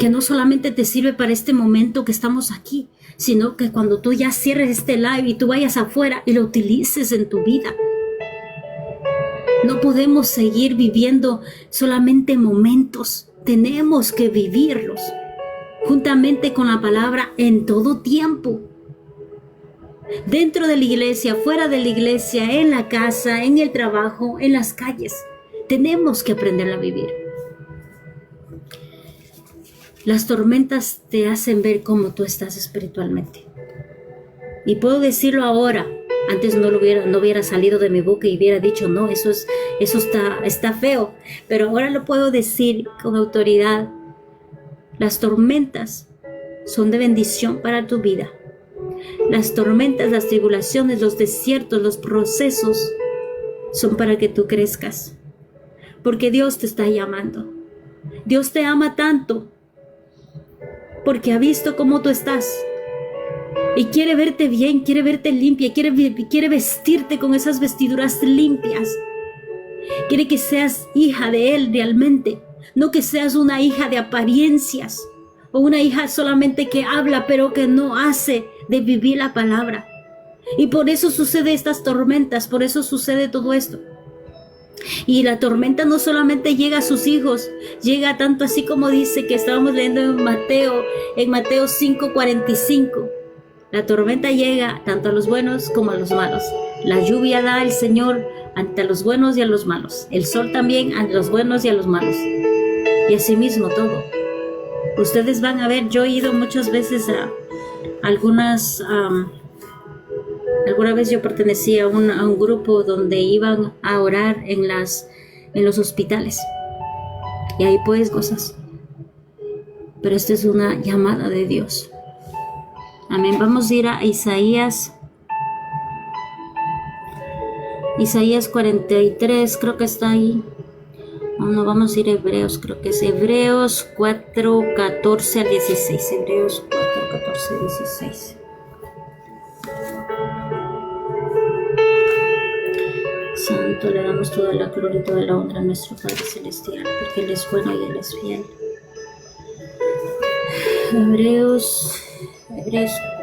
que no solamente te sirve para este momento que estamos aquí, sino que cuando tú ya cierres este live y tú vayas afuera y lo utilices en tu vida. No podemos seguir viviendo solamente momentos, tenemos que vivirlos juntamente con la palabra en todo tiempo. Dentro de la iglesia, fuera de la iglesia, en la casa, en el trabajo, en las calles. Tenemos que aprender a vivir. Las tormentas te hacen ver cómo tú estás espiritualmente. Y puedo decirlo ahora. Antes no hubiera salido de mi boca y hubiera dicho, no, eso está feo. Pero ahora lo puedo decir con autoridad. Las tormentas son de bendición para tu vida. Las tormentas, las tribulaciones, los desiertos, los procesos son para que tú crezcas. Porque Dios te está llamando. Dios te ama tanto porque ha visto cómo tú estás y quiere verte bien, quiere verte limpia, quiere vestirte con esas vestiduras limpias. Quiere que seas hija de Él realmente, no que seas una hija de apariencias o una hija solamente que habla pero que no hace de vivir la palabra. Y por eso sucede estas tormentas, por eso sucede todo esto. Y la tormenta no solamente llega a sus hijos, llega tanto así como dice que estábamos leyendo en Mateo 5:45. La tormenta llega tanto a los buenos como a los malos. La lluvia da el Señor ante los buenos y a los malos. El sol también ante los buenos y a los malos. Y así mismo todo. Ustedes van a ver, yo he ido muchas veces a alguna vez yo pertenecía a un grupo donde iban a orar en los hospitales. Y ahí pues gozas. Pero esta es una llamada de Dios. Amén. Vamos a ir a Isaías 43, creo que está ahí. No, vamos a ir a Hebreos, creo que es Hebreos 4:14 al 16. Hebreos 4:14 al 16. Santo, le damos toda la gloria y toda la honra a nuestro Padre Celestial, porque Él es bueno y Él es fiel. Hebreos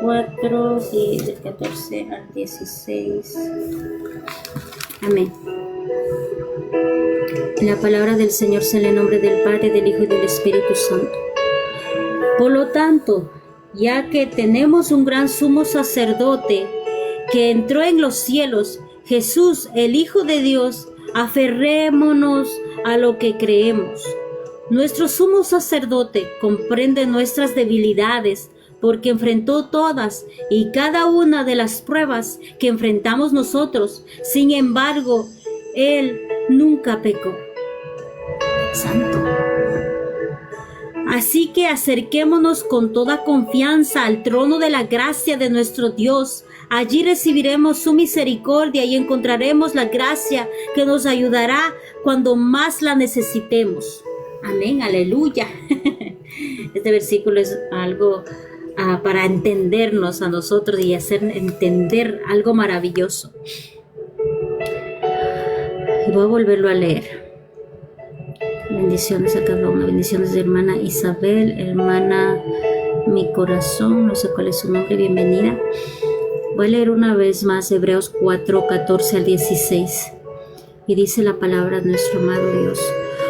4, del 14 al 16. Amén. La palabra del Señor sea en el nombre del Padre, del Hijo y del Espíritu Santo. Por lo tanto, ya que tenemos un gran sumo sacerdote que entró en los cielos, Jesús, el Hijo de Dios, aferrémonos a lo que creemos. Nuestro sumo sacerdote comprende nuestras debilidades, porque enfrentó todas y cada una de las pruebas que enfrentamos nosotros. Sin embargo, Él nunca pecó. Santo. Así que acerquémonos con toda confianza al trono de la gracia de nuestro Dios. Allí recibiremos su misericordia y encontraremos la gracia que nos ayudará cuando más la necesitemos. Amén, aleluya. Este versículo es algo para entendernos a nosotros y hacer entender algo maravilloso. Y voy a volverlo a leer. Bendiciones a cada uno, bendiciones de hermana Isabel, hermana Mi Corazón, no sé cuál es su nombre, bienvenida. Voy a leer una vez más Hebreos 4:14 al 16. Y dice la palabra de nuestro amado Dios.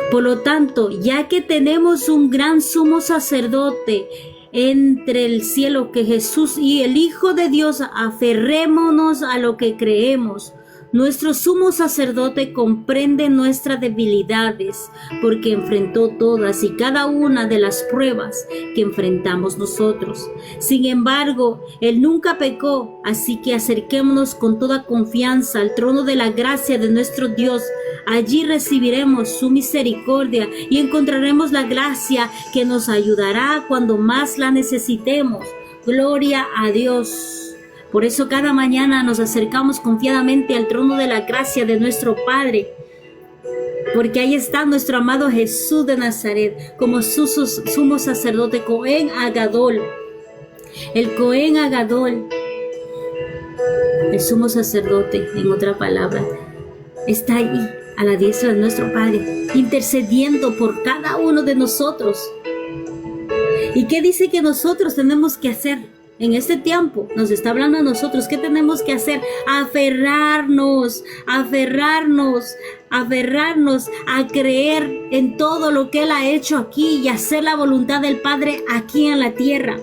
Por lo tanto, ya que tenemos un gran sumo sacerdote entre el cielo, que Jesús y el Hijo de Dios, aferrémonos a lo que creemos. Nuestro sumo sacerdote comprende nuestras debilidades, porque enfrentó todas y cada una de las pruebas que enfrentamos nosotros. Sin embargo, Él nunca pecó, así que acerquémonos con toda confianza al trono de la gracia de nuestro Dios. Allí recibiremos su misericordia y encontraremos la gracia que nos ayudará cuando más la necesitemos. Gloria a Dios. Por eso cada mañana nos acercamos confiadamente al trono de la gracia de nuestro Padre, porque ahí está nuestro amado Jesús de Nazaret como sumo sacerdote, Cohen Agadol. El Cohen Agadol, el sumo sacerdote, en otra palabra, está ahí a la diestra de nuestro Padre, intercediendo por cada uno de nosotros. ¿Y qué dice que nosotros tenemos que hacer? En este tiempo nos está hablando a nosotros. ¿Qué tenemos que hacer? Aferrarnos a creer en todo lo que Él ha hecho aquí y hacer la voluntad del Padre aquí en la tierra.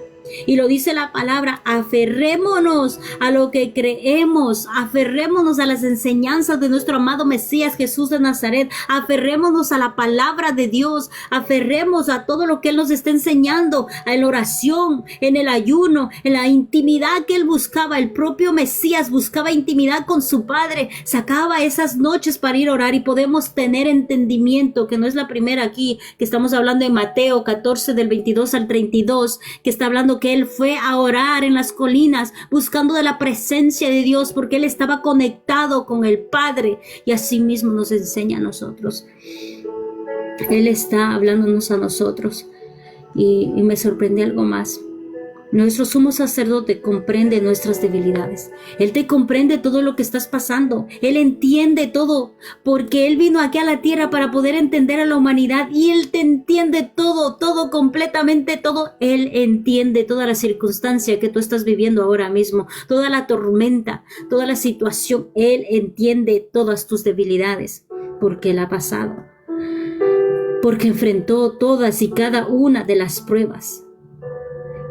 Y lo dice la palabra, aferrémonos a lo que creemos, aferrémonos a las enseñanzas de nuestro amado Mesías Jesús de Nazaret, aferrémonos a la palabra de Dios, aferremos a todo lo que Él nos está enseñando, en la oración, en el ayuno, en la intimidad que Él buscaba. El propio Mesías buscaba intimidad con su Padre, sacaba esas noches para ir a orar, y podemos tener entendimiento, que no es la primera aquí, que estamos hablando en Mateo 14 del 22 al 32, que está hablando que Él fue a orar en las colinas buscando de la presencia de Dios, porque Él estaba conectado con el Padre, y así mismo nos enseña a nosotros. Él está hablándonos a nosotros, y me sorprende algo más. Nuestro sumo sacerdote comprende nuestras debilidades. Él te comprende todo lo que estás pasando. Él entiende todo, porque Él vino aquí a la tierra para poder entender a la humanidad, y Él te entiende todo, completamente todo. Él entiende toda la circunstancia que tú estás viviendo ahora mismo, toda la tormenta, toda la situación. Él entiende todas tus debilidades. porque Él ha pasado, porque enfrentó todas y cada una de las pruebas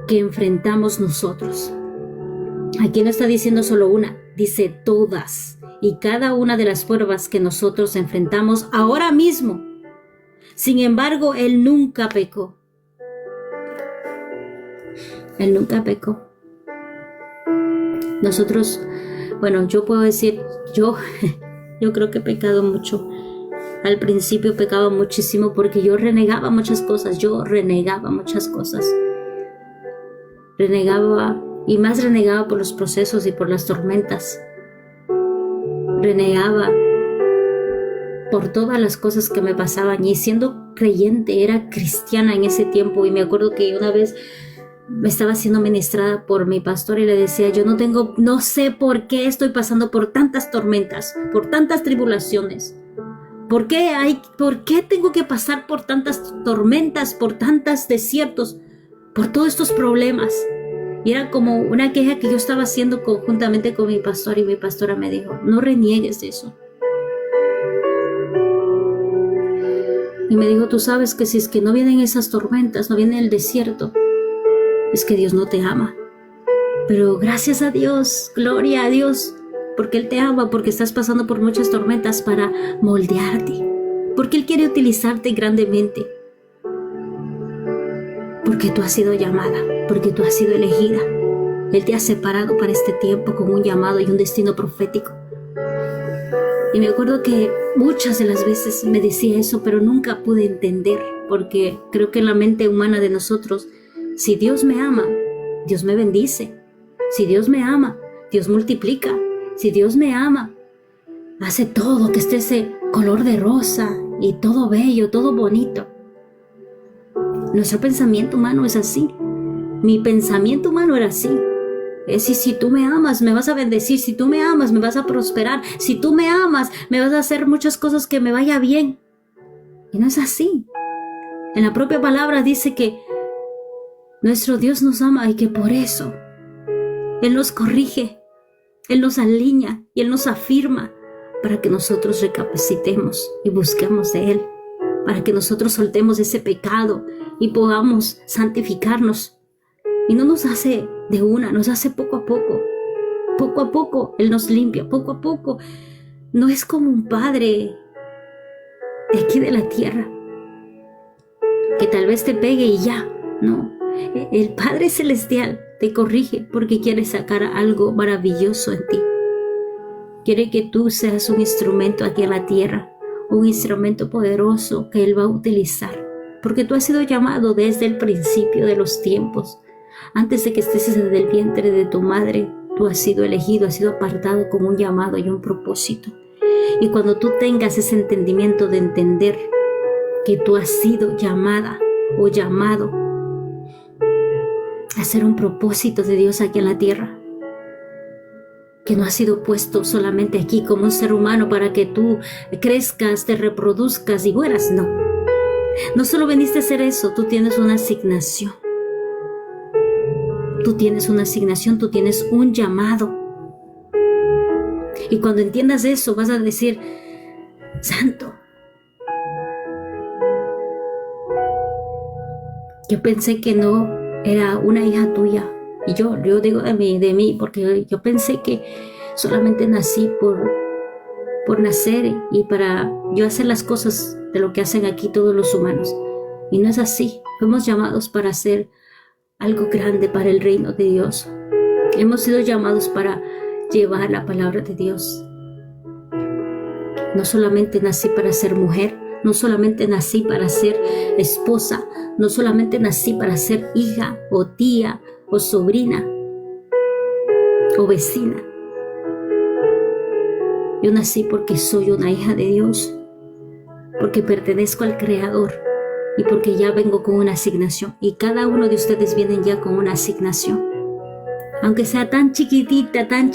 que enfrentamos nosotros. Aquí no está diciendo solo una, dice todas y cada una de las pruebas que nosotros enfrentamos ahora mismo. Sin embargo, Él nunca pecó. Él nunca pecó. Nosotros, bueno, yo puedo decir, yo creo que he pecado mucho. Al principio pecaba muchísimo porque yo renegaba muchas cosas. Renegaba y más renegaba por los procesos y por las tormentas. Renegaba por todas las cosas que me pasaban, y siendo creyente, era cristiana en ese tiempo, y me acuerdo que una vez me estaba siendo ministrada por mi pastor y le decía, no sé por qué estoy pasando por tantas tormentas, por tantas tribulaciones. ¿Por qué tengo que pasar por tantas tormentas, por tantos desiertos, por todos estos problemas? Y era como una queja que yo estaba haciendo conjuntamente con mi pastor, y mi pastora me dijo, no reniegues de eso. Y me dijo, tú sabes que si es que no vienen esas tormentas, no viene el desierto, es que Dios no te ama. Pero gracias a Dios, gloria a Dios, porque Él te ama, porque estás pasando por muchas tormentas para moldearte, porque Él quiere utilizarte grandemente, porque tú has sido llamada, porque tú has sido elegida. Él te ha separado para este tiempo con un llamado y un destino profético. Y me acuerdo que muchas de las veces me decía eso, pero nunca pude entender, porque creo que en la mente humana de nosotros, si Dios me ama, Dios me bendice. Si Dios me ama, Dios multiplica. Si Dios me ama, hace todo que esté ese color de rosa y todo bello, todo bonito. Nuestro pensamiento humano es así. Mi pensamiento humano era así. Es decir, si tú me amas, me vas a bendecir. Si tú me amas, me vas a prosperar. Si tú me amas, me vas a hacer muchas cosas que me vaya bien. Y no es así. En la propia palabra dice que nuestro Dios nos ama y que por eso Él nos corrige, Él nos alinea y Él nos afirma para que nosotros recapacitemos y busquemos de Él, para que nosotros soltemos ese pecado y podamos santificarnos. Y no nos hace de una, nos hace poco a poco. Poco a poco Él nos limpia, poco a poco. No es como un padre de aquí de la tierra, que tal vez te pegue y ya. No, el Padre Celestial te corrige porque quiere sacar algo maravilloso en ti. Quiere que tú seas un instrumento aquí en la tierra, un instrumento poderoso que Él va a utilizar, porque tú has sido llamado desde el principio de los tiempos. Antes de que estés desde el vientre de tu madre, tú has sido elegido, has sido apartado con un llamado y un propósito. Y cuando tú tengas ese entendimiento de entender que tú has sido llamada o llamado a ser un propósito de Dios aquí en la tierra, que no has sido puesto solamente aquí como un ser humano para que tú crezcas, te reproduzcas y mueras, no. No solo viniste a hacer eso, tú tienes una asignación. Tú tienes una asignación, tú tienes un llamado. Y cuando entiendas eso, vas a decir, Santo, yo pensé que no era una hija tuya. Y yo digo de mí, porque yo pensé que solamente nací por nacer y para yo hacer las cosas de lo que hacen aquí todos los humanos. Y no es así. Fuimos llamados para hacer algo grande para el reino de Dios. Hemos sido llamados para llevar la palabra de Dios. No solamente nací para ser mujer, no solamente nací para ser esposa, no solamente nací para ser hija o tía o sobrina o vecina. Yo nací porque soy una hija de Dios, porque pertenezco al Creador y porque ya vengo con una asignación. Y cada uno de ustedes vienen ya con una asignación. Aunque sea tan chiquitita, tan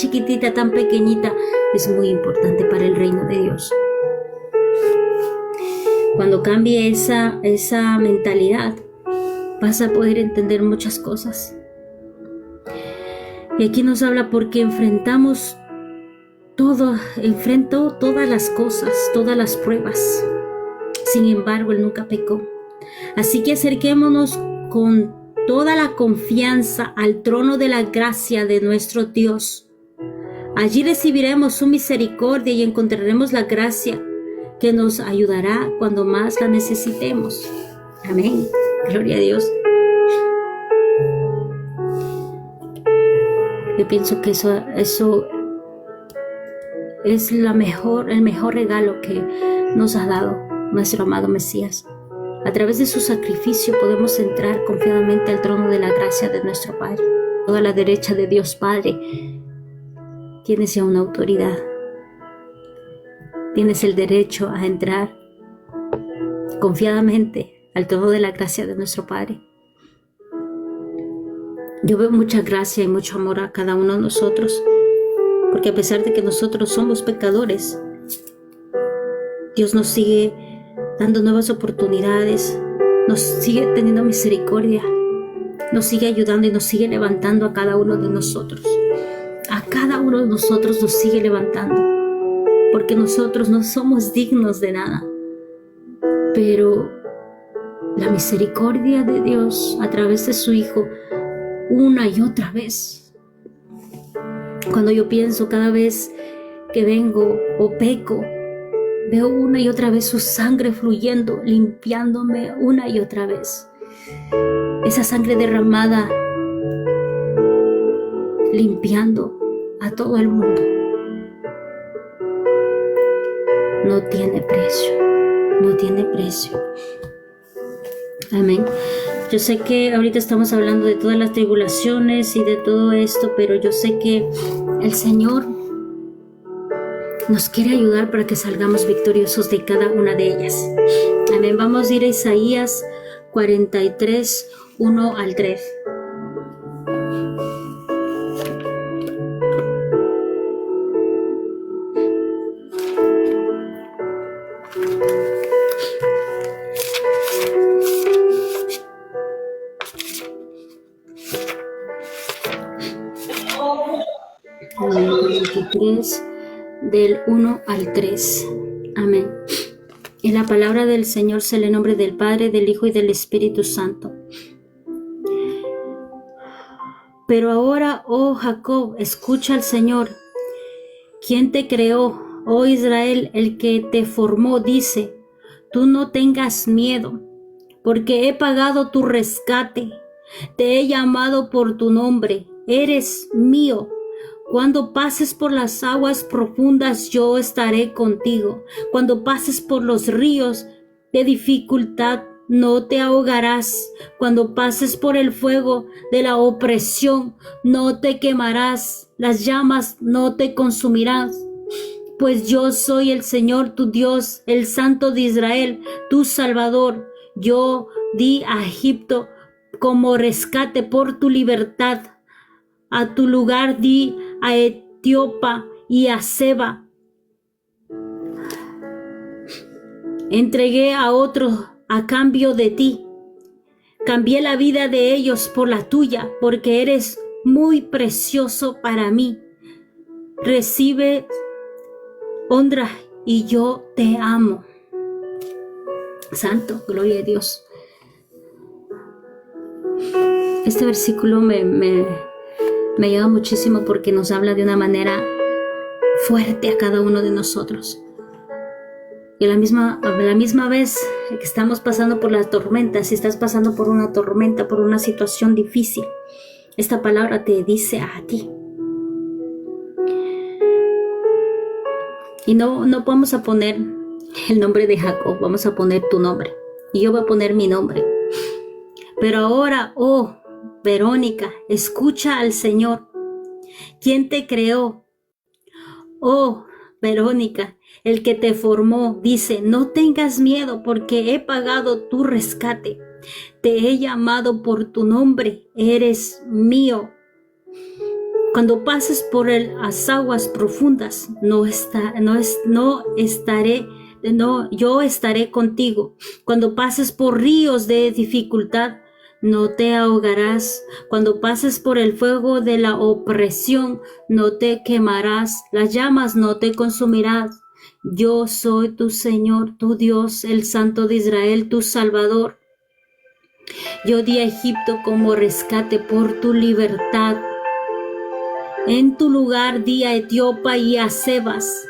pequeñita, es muy importante para el reino de Dios. Cuando cambie esa mentalidad, vas a poder entender muchas cosas. Y aquí nos habla porque enfrentamos enfrentó todas las cosas, todas las pruebas. Sin embargo, Él nunca pecó. Así que acerquémonos con toda la confianza al trono de la gracia de nuestro Dios. Allí recibiremos su misericordia y encontraremos la gracia que nos ayudará cuando más la necesitemos. Amén. Gloria a Dios. Yo pienso que eso es el mejor regalo que nos ha dado nuestro amado Mesías. A través de su sacrificio podemos entrar confiadamente al trono de la gracia de nuestro Padre. Toda la derecha de Dios Padre. Tienes ya una autoridad. Tienes el derecho a entrar confiadamente al trono de la gracia de nuestro Padre. Yo veo mucha gracia y mucho amor a cada uno de nosotros, porque a pesar de que nosotros somos pecadores, Dios nos sigue dando nuevas oportunidades, nos sigue teniendo misericordia, nos sigue ayudando y nos sigue levantando a cada uno de nosotros. A cada uno de nosotros nos sigue levantando, porque nosotros no somos dignos de nada. Pero la misericordia de Dios a través de su Hijo, una y otra vez. Cuando yo pienso cada vez que vengo o peco, veo una y otra vez su sangre fluyendo, limpiándome una y otra vez. Esa sangre derramada, limpiando a todo el mundo. No tiene precio, no tiene precio. Amén. Yo sé que ahorita estamos hablando de todas las tribulaciones y de todo esto, pero yo sé que el Señor nos quiere ayudar para que salgamos victoriosos de cada una de ellas. Amén. Vamos a ir a Isaías 43, 1 al 3. Del 1 al 3. Amén. En la palabra del Señor se le nombre del Padre, del Hijo y del Espíritu Santo. Pero ahora, oh Jacob, escucha al Señor. ¿Quién te creó? Oh Israel, el que te formó, dice: tú no tengas miedo, porque he pagado tu rescate. Te he llamado por tu nombre. Eres mío. Cuando pases por las aguas profundas, yo estaré contigo. Cuando pases por los ríos de dificultad, no te ahogarás. Cuando pases por el fuego de la opresión, no te quemarás. Las llamas no te consumirán. Pues yo soy el Señor tu Dios, el Santo de Israel, tu Salvador. Yo di a Egipto como rescate por tu libertad. A tu lugar di a Etiopía y a Seba. Entregué a otros a cambio de ti. Cambié la vida de ellos por la tuya, porque eres muy precioso para mí. Recibe honra y yo te amo. Santo, gloria a Dios. Este versículo me ayuda muchísimo porque nos habla de una manera fuerte a cada uno de nosotros. Y a la misma vez que estamos pasando por las tormentas, si estás pasando por una tormenta, por una situación difícil, esta palabra te dice a ti. Y no vamos a poner el nombre de Jacob, vamos a poner tu nombre. Y yo voy a poner mi nombre. Pero ahora, oh Verónica, escucha al Señor. ¿Quién te creó? Oh Verónica, el que te formó, dice: no tengas miedo, porque he pagado tu rescate. Te he llamado por tu nombre, eres mío. Cuando pases por las aguas profundas, yo estaré contigo. Cuando pases por ríos de dificultad, no te ahogarás. Cuando pases por el fuego de la opresión, no te quemarás. Las llamas no te consumirán. Yo soy tu Señor, tu Dios, el Santo de Israel, tu Salvador. Yo di a Egipto como rescate por tu libertad. En tu lugar di a Etiopía y a Sebas.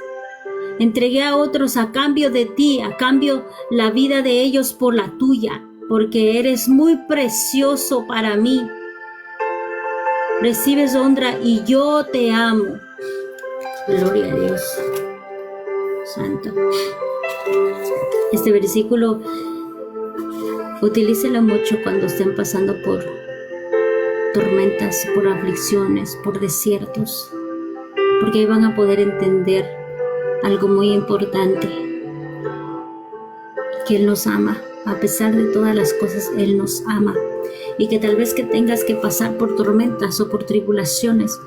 Entregué a otros a cambio de ti, a cambio la vida de ellos por la tuya, porque eres muy precioso para mí. Recibes honra y yo te amo. Gloria a Dios. Santo. Este versículo, utilícelo mucho cuando estén pasando por tormentas, por aflicciones, por desiertos, porque ahí van a poder entender algo muy importante, que Él nos ama. A pesar de todas las cosas, Él nos ama. Y que tal vez que tengas que pasar por tormentas o por tribulaciones,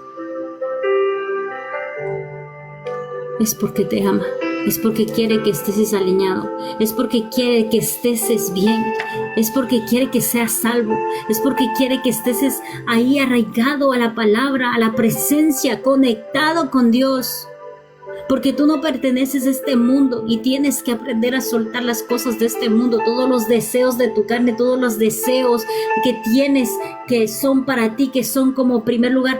es porque te ama. Es porque quiere que estés alineado. Es porque quiere que estés bien. Es porque quiere que seas salvo. Es porque quiere que estés ahí arraigado a la palabra, a la presencia, conectado con Dios. Porque tú no perteneces a este mundo y tienes que aprender a soltar las cosas de este mundo, todos los deseos de tu carne, todos los deseos que tienes que son para ti, que son como primer lugar.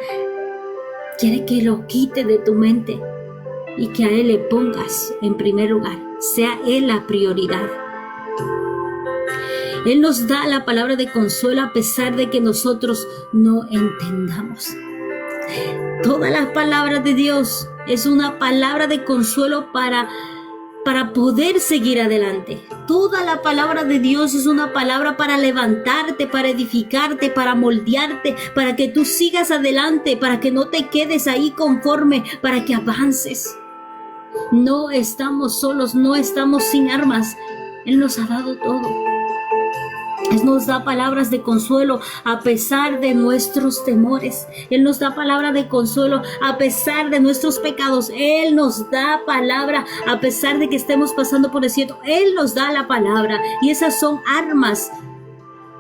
Quiere que lo quite de tu mente y que a Él le pongas en primer lugar, sea Él la prioridad. Él nos da la palabra de consuelo a pesar de que nosotros no entendamos. Toda la palabra de Dios es una palabra de consuelo para poder seguir adelante. Toda la palabra de Dios es una palabra para levantarte, para edificarte, para moldearte, para que tú sigas adelante, para que no te quedes ahí conforme, para que avances. No estamos solos, no estamos sin armas. Él nos ha dado todo. Él nos da palabras de consuelo a pesar de nuestros temores. Él nos da palabra de consuelo a pesar de nuestros pecados. Él nos da palabra a pesar de que estemos pasando por desierto. Él nos da la palabra. Y esas son armas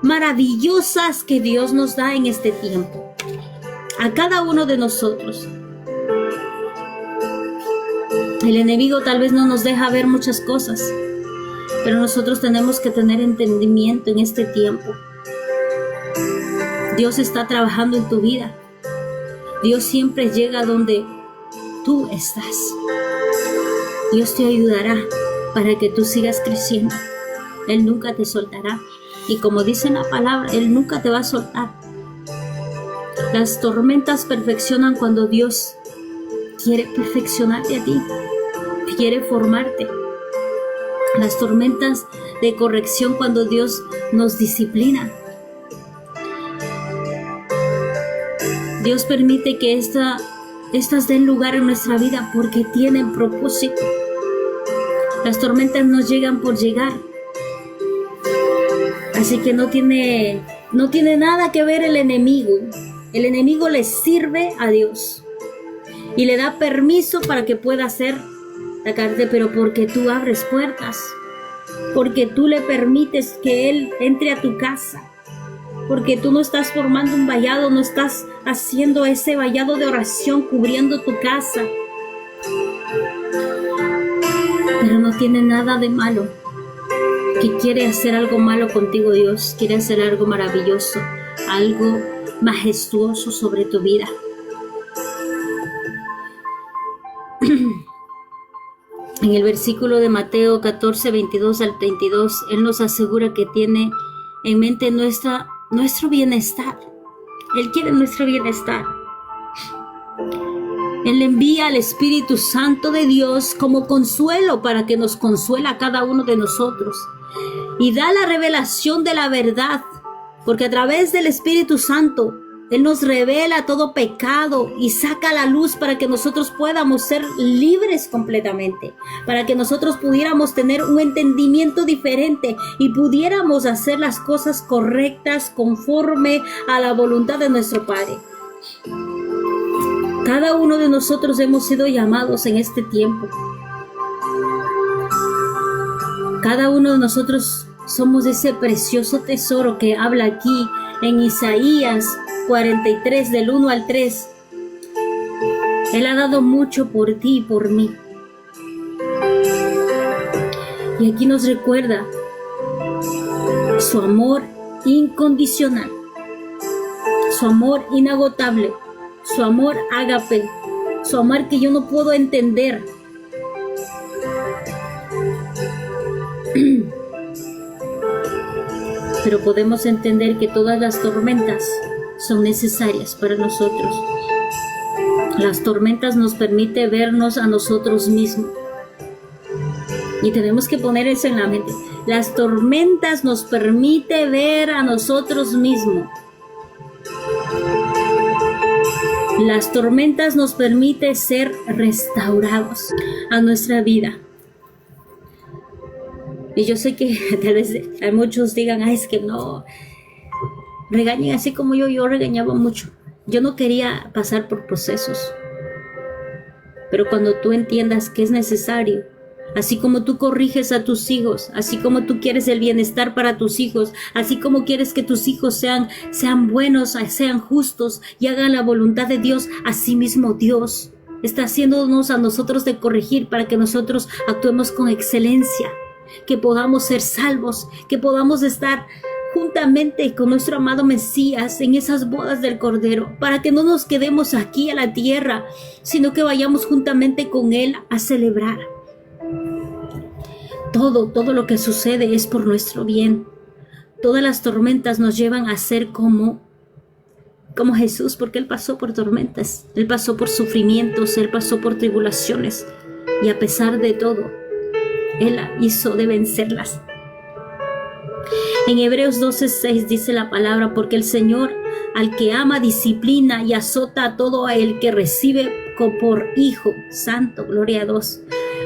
maravillosas que Dios nos da en este tiempo. A cada uno de nosotros. El enemigo tal vez no nos deja ver muchas cosas, pero nosotros tenemos que tener entendimiento en este tiempo. Dios está trabajando en tu vida. Dios siempre llega donde tú estás. Dios te ayudará para que tú sigas creciendo. Él nunca te soltará. Y como dice la palabra, Él nunca te va a soltar. Las tormentas perfeccionan cuando Dios quiere perfeccionarte a ti. Quiere formarte. Las tormentas de corrección cuando Dios nos disciplina. Dios permite que estas den lugar en nuestra vida porque tienen propósito. Las tormentas no llegan por llegar. Así que no tiene nada que ver el enemigo. El enemigo le sirve a Dios y le da permiso para que pueda atacarte, pero porque tú abres puertas, porque tú le permites que Él entre a tu casa, porque tú no estás formando un vallado, no estás haciendo ese vallado de oración cubriendo tu casa. Pero no tiene nada de malo. Que quiere hacer algo malo contigo, Dios quiere hacer algo maravilloso, algo majestuoso sobre tu vida. En el versículo de Mateo 14, 22 al 32, Él nos asegura que tiene en mente nuestro bienestar. Él quiere nuestro bienestar. Él envía al Espíritu Santo de Dios como consuelo para que nos consuela a cada uno de nosotros. Y da la revelación de la verdad, porque a través del Espíritu Santo Él nos revela todo pecado y saca la luz para que nosotros podamos ser libres completamente, para que nosotros pudiéramos tener un entendimiento diferente y pudiéramos hacer las cosas correctas conforme a la voluntad de nuestro Padre. Cada uno de nosotros hemos sido llamados en este tiempo. Cada uno de nosotros Somos ese precioso tesoro que habla aquí en Isaías 43 del 1 al 3. Él ha dado mucho por ti y por mí. Y aquí nos recuerda su amor incondicional, su amor inagotable, su amor ágape, su amor que yo no puedo entender. Pero podemos entender que todas las tormentas son necesarias para nosotros. Las tormentas nos permiten vernos a nosotros mismos. Y tenemos que poner eso en la mente. Las tormentas nos permiten ver a nosotros mismos. Las tormentas nos permiten ser restaurados a nuestra vida. Y yo sé que tal vez hay muchos digan, ay, es que no, regañen así como yo regañaba mucho. Yo no quería pasar por procesos. Pero cuando tú entiendas que es necesario, así como tú corriges a tus hijos, así como tú quieres el bienestar para tus hijos, así como quieres que tus hijos sean buenos, sean justos y hagan la voluntad de Dios, así mismo Dios está haciéndonos a nosotros de corregir para que nosotros actuemos con excelencia, que podamos ser salvos, que podamos estar juntamente con nuestro amado Mesías en esas bodas del Cordero, para que no nos quedemos aquí a la tierra, sino que vayamos juntamente con Él a celebrar. Todo lo que sucede es por nuestro bien. Todas las tormentas nos llevan a ser como Jesús, porque Él pasó por tormentas, Él pasó por sufrimientos, Él pasó por tribulaciones, y a pesar de todo, Él hizo de vencerlas. En Hebreos 12:6 dice la palabra, porque el Señor al que ama disciplina y azota a todo el que recibe por hijo. Santo, gloria a Dios.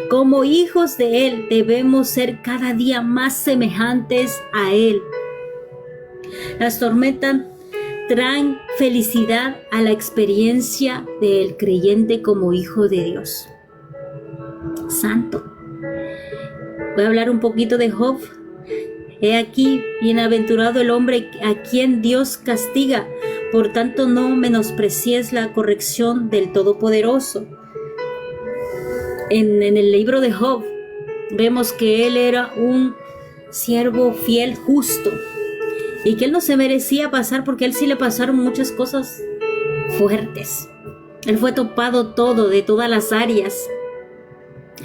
Como hijos de Él debemos ser cada día más semejantes a Él. Las tormentas traen felicidad a la experiencia del creyente como hijo de Dios. Santo. Voy a hablar un poquito de Job. He aquí, bienaventurado el hombre a quien Dios castiga, por tanto no menosprecies la corrección del Todopoderoso. En el libro de Job vemos que él era un siervo fiel, justo, y que él no se merecía pasar, porque a él sí le pasaron muchas cosas fuertes. Él fue topado de todas las áreas,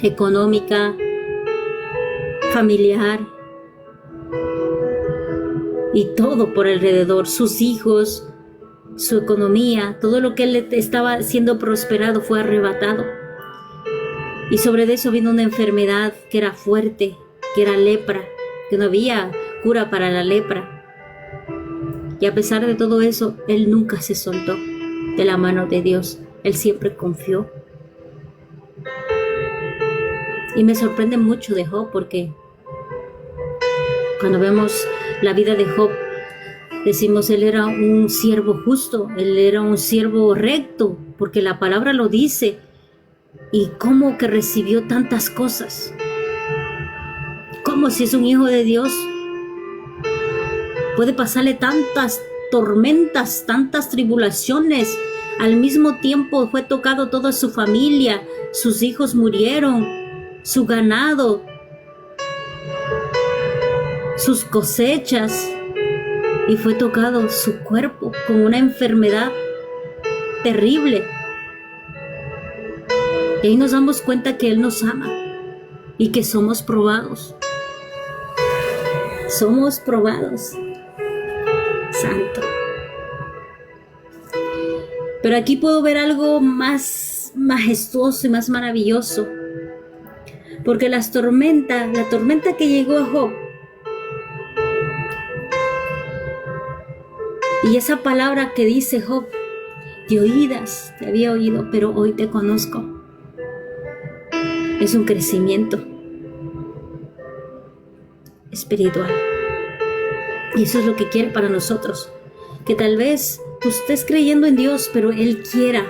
económica, familiar, y todo por alrededor, sus hijos, su economía, todo lo que él estaba siendo prosperado fue arrebatado. Y sobre eso vino una enfermedad que era fuerte, que era lepra, que no había cura para la lepra. Y a pesar de todo eso, él nunca se soltó de la mano de Dios. Él siempre confió. Y me sorprende mucho de Job, porque cuando vemos la vida de Job, decimos, él era un siervo justo, él era un siervo recto, porque la palabra lo dice. Y cómo que recibió tantas cosas. Cómo, si es un hijo de Dios, puede pasarle tantas tormentas, tantas tribulaciones. Al mismo tiempo fue tocado toda su familia, sus hijos murieron, su ganado, sus cosechas, y fue tocado su cuerpo con una enfermedad terrible. Y ahí nos damos cuenta que Él nos ama y que somos probados. Somos probados. Santo. Pero aquí puedo ver algo más majestuoso y más maravilloso. Porque la tormenta que llegó a Job, y esa palabra que dice Job, de oídas te había oído, pero hoy te conozco. Es un crecimiento espiritual. Y eso es lo que quiere para nosotros. Que tal vez tú estés creyendo en Dios, pero Él quiera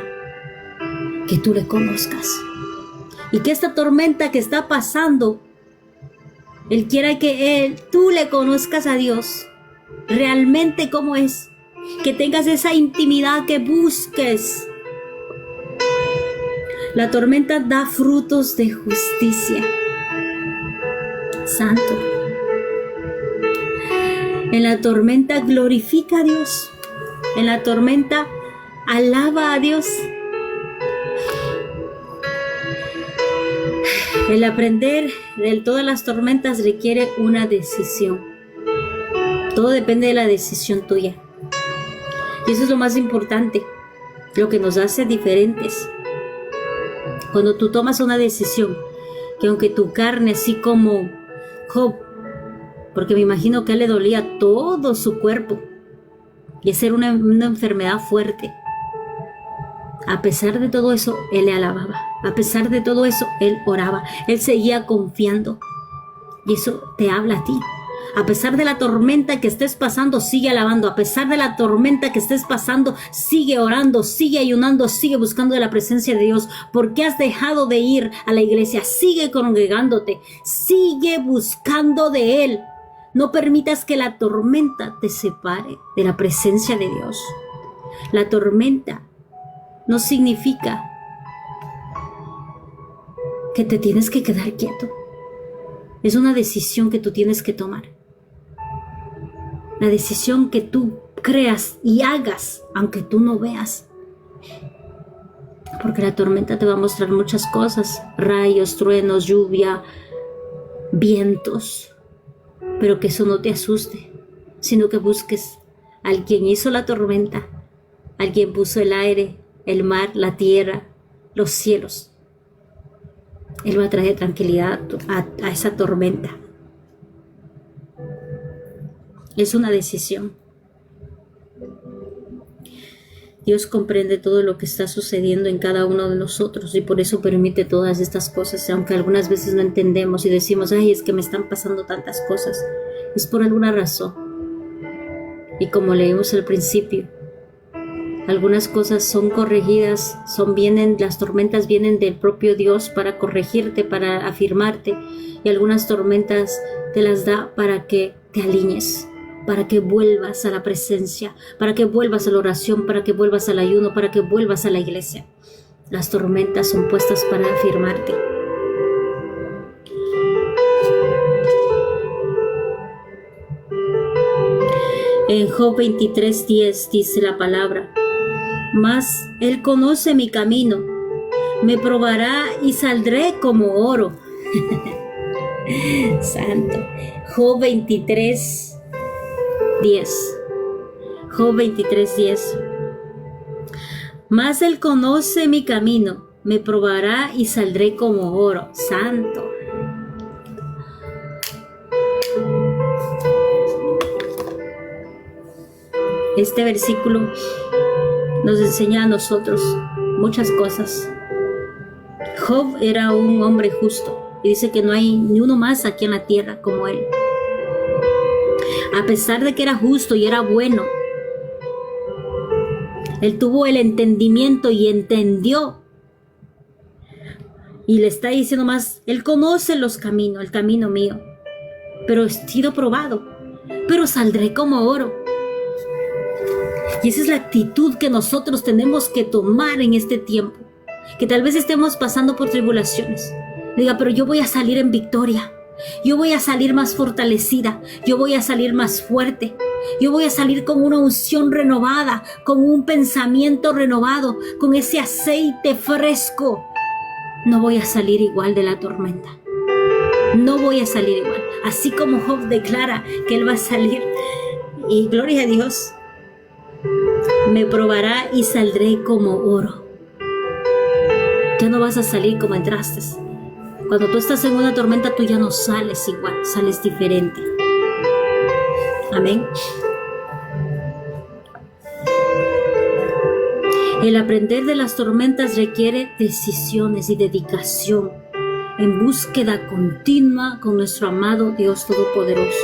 que tú le conozcas. Y que esta tormenta que está pasando Él quiere que tú le conozcas a Dios realmente como es, que tengas esa intimidad, que busques. La tormenta da frutos de justicia. Santo. En la tormenta glorifica a Dios. En la tormenta alaba a Dios. El aprender de todas las tormentas requiere una decisión. Todo depende de la decisión tuya. Y eso es lo más importante, lo que nos hace diferentes. Cuando tú tomas una decisión, que aunque tu carne, así como Job, porque me imagino que a él le dolía todo su cuerpo, y esa era una enfermedad fuerte, a pesar de todo eso, él le alababa. A pesar de todo eso, él oraba. Él seguía confiando. Y eso te habla a ti. A pesar de la tormenta que estés pasando, sigue alabando. A pesar de la tormenta que estés pasando, sigue orando, sigue ayunando, sigue buscando de la presencia de Dios. ¿Por qué has dejado de ir a la iglesia? Sigue congregándote. Sigue buscando de Él. No permitas que la tormenta te separe de la presencia de Dios. La tormenta no significa que te tienes que quedar quieto. Es una decisión que tú tienes que tomar. La decisión que tú creas y hagas, aunque tú no veas. Porque la tormenta te va a mostrar muchas cosas. Rayos, truenos, lluvia, vientos. Pero que eso no te asuste, sino que busques al quien hizo la tormenta, al quien puso el aire, el mar, la tierra, los cielos. Él va a traer tranquilidad a esa tormenta. Es una decisión. Dios comprende todo lo que está sucediendo en cada uno de nosotros y por eso permite todas estas cosas, aunque algunas veces no entendemos y decimos, ay, es que me están pasando tantas cosas. Es por alguna razón. Y como leímos al principio, algunas cosas son corregidas, las tormentas vienen del propio Dios para corregirte, para afirmarte, y algunas tormentas te las da para que te alinees, para que vuelvas a la presencia, para que vuelvas a la oración, para que vuelvas al ayuno, para que vuelvas a la iglesia. Las tormentas son puestas para afirmarte. En Job 23:10 dice la palabra: mas Él conoce mi camino, me probará y saldré como oro. Santo. Job 23:10. Job 23:10. Mas Él conoce mi camino, me probará y saldré como oro. Santo. Este versículo nos enseña a nosotros muchas cosas. Job era un hombre justo y dice que no hay ni uno más aquí en la tierra como él. A pesar de que era justo y era bueno, él tuvo el entendimiento y entendió. Y le está diciendo más, él conoce los caminos, el camino mío, pero he sido probado, pero saldré como oro. Y esa es la actitud que nosotros tenemos que tomar en este tiempo. Que tal vez estemos pasando por tribulaciones. Diga, pero yo voy a salir en victoria. Yo voy a salir más fortalecida. Yo voy a salir más fuerte. Yo voy a salir con una unción renovada, con un pensamiento renovado, con ese aceite fresco. No voy a salir igual de la tormenta. No voy a salir igual. Así como Job declara que él va a salir. Y gloria a Dios. Me probará y saldré como oro. Ya no vas a salir como entraste. Cuando tú estás en una tormenta, tú ya no sales igual, sales diferente. Amén. El aprender de las tormentas requiere decisiones y dedicación en búsqueda continua con nuestro amado Dios Todopoderoso.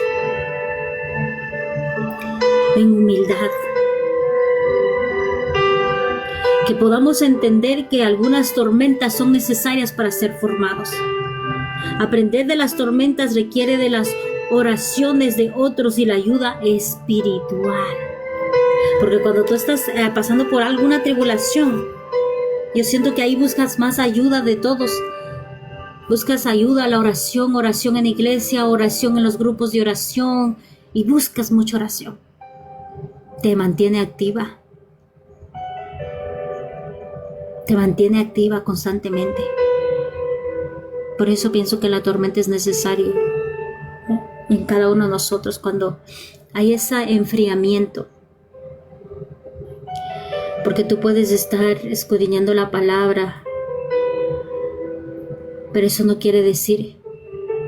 En humildad. Que podamos entender que algunas tormentas son necesarias para ser formados. Aprender de las tormentas requiere de las oraciones de otros y la ayuda espiritual. Porque cuando tú estás pasando por alguna tribulación, yo siento que ahí buscas más ayuda de todos. Buscas ayuda a la oración, oración en iglesia, oración en los grupos de oración, y buscas mucha oración. Te mantiene activa. Te mantiene activa constantemente. Por eso pienso que la tormenta es necesaria en cada uno de nosotros cuando hay ese enfriamiento. Porque tú puedes estar escudriñando la palabra, pero eso no quiere decir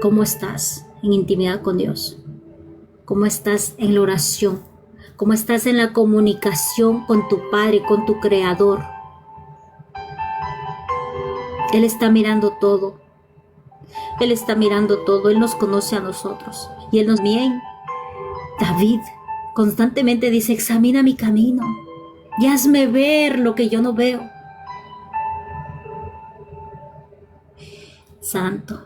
cómo estás en intimidad con Dios, cómo estás en la oración, cómo estás en la comunicación con tu Padre, con tu Creador. Él está mirando todo. Él está mirando todo. Él nos conoce a nosotros. Y Él nos bien. David constantemente dice, examina mi camino y hazme ver lo que yo no veo. Santo.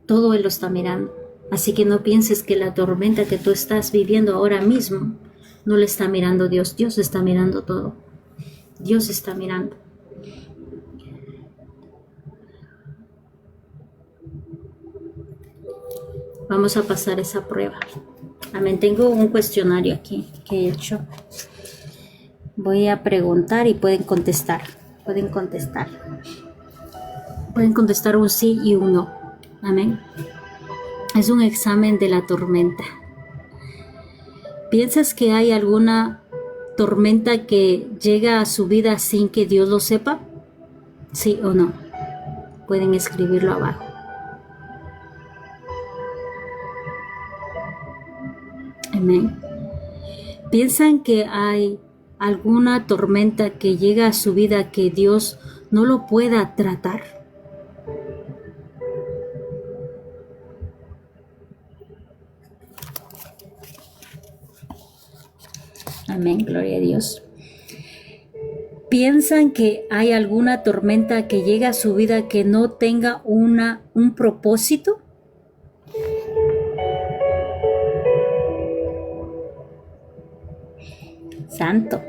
Todo Él lo está mirando. Así que no pienses que la tormenta que tú estás viviendo ahora mismo no le está mirando Dios. Dios está mirando todo. Dios está mirando. Vamos a pasar esa prueba. Amén. Tengo un cuestionario aquí que he hecho. Voy a preguntar y pueden contestar. Pueden contestar. Pueden contestar un sí y un no. Amén. Es un examen de la tormenta. ¿Piensas que hay alguna tormenta que llega a su vida sin que Dios lo sepa? ¿Sí o no? Pueden escribirlo abajo. Amén. ¿Piensan que hay alguna tormenta que llega a su vida que Dios no lo pueda tratar? Amén, gloria a Dios. ¿Piensan que hay alguna tormenta que llega a su vida que no tenga un propósito? Santo.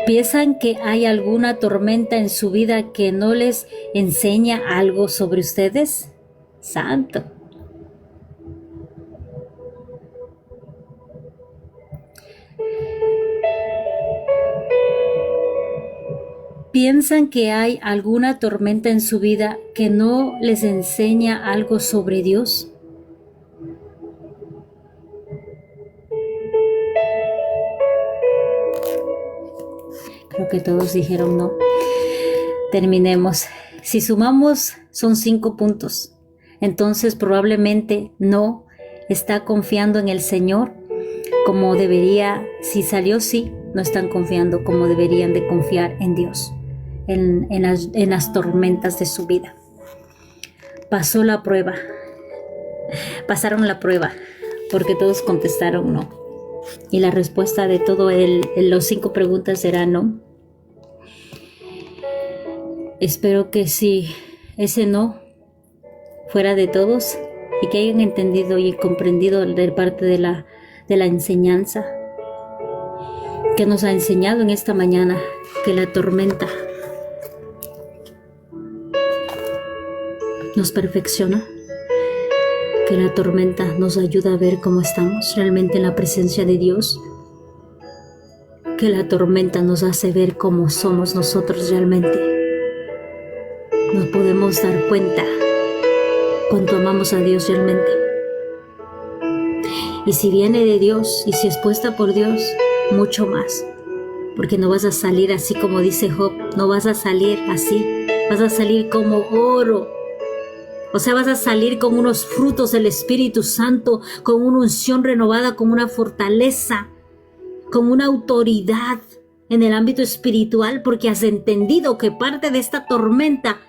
¿Piensan que hay alguna tormenta en su vida que no les enseña algo sobre ustedes? Santo. ¿Piensan que hay alguna tormenta en su vida que no les enseña algo sobre Dios? Creo que todos dijeron no. Terminemos. Si sumamos, son 5 puntos. Entonces probablemente no está confiando en el Señor como debería. Si salió sí, no están confiando como deberían de confiar en Dios. En las tormentas de su vida. Pasó la prueba. Pasaron la prueba porque todos contestaron no. Y la respuesta de todo los 5 preguntas será no. Espero que si ese no fuera de todos y que hayan entendido y comprendido de parte de la enseñanza que nos ha enseñado en esta mañana, que la tormenta nos perfecciona, que la tormenta nos ayuda a ver cómo estamos realmente en la presencia de Dios, que la tormenta nos hace ver cómo somos nosotros realmente. Nos podemos dar cuenta cuánto amamos a Dios realmente. Y si viene de Dios y si es puesta por Dios, mucho más. Porque no vas a salir así como dice Job, no vas a salir así, vas a salir como oro. O sea, vas a salir con unos frutos del Espíritu Santo, con una unción renovada, con una fortaleza, con una autoridad en el ámbito espiritual, porque has entendido que parte de esta tormenta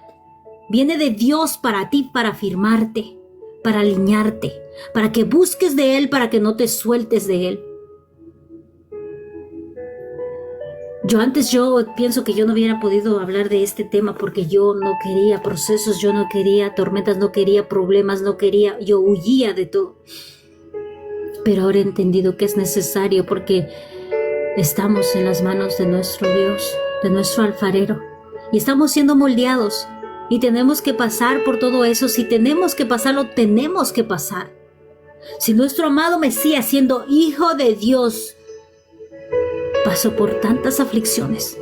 viene de Dios para ti, para afirmarte, para alinearte, para que busques de Él, para que no te sueltes de Él. Yo pienso que yo no hubiera podido hablar de este tema porque yo no quería procesos, yo no quería tormentas, no quería problemas, yo huía de todo. Pero ahora he entendido que es necesario porque estamos en las manos de nuestro Dios, de nuestro alfarero, y estamos siendo moldeados y tenemos que pasar por todo eso. Si tenemos que pasarlo, tenemos que pasar. Si nuestro amado Mesías, siendo hijo de Dios, pasó por tantas aflicciones,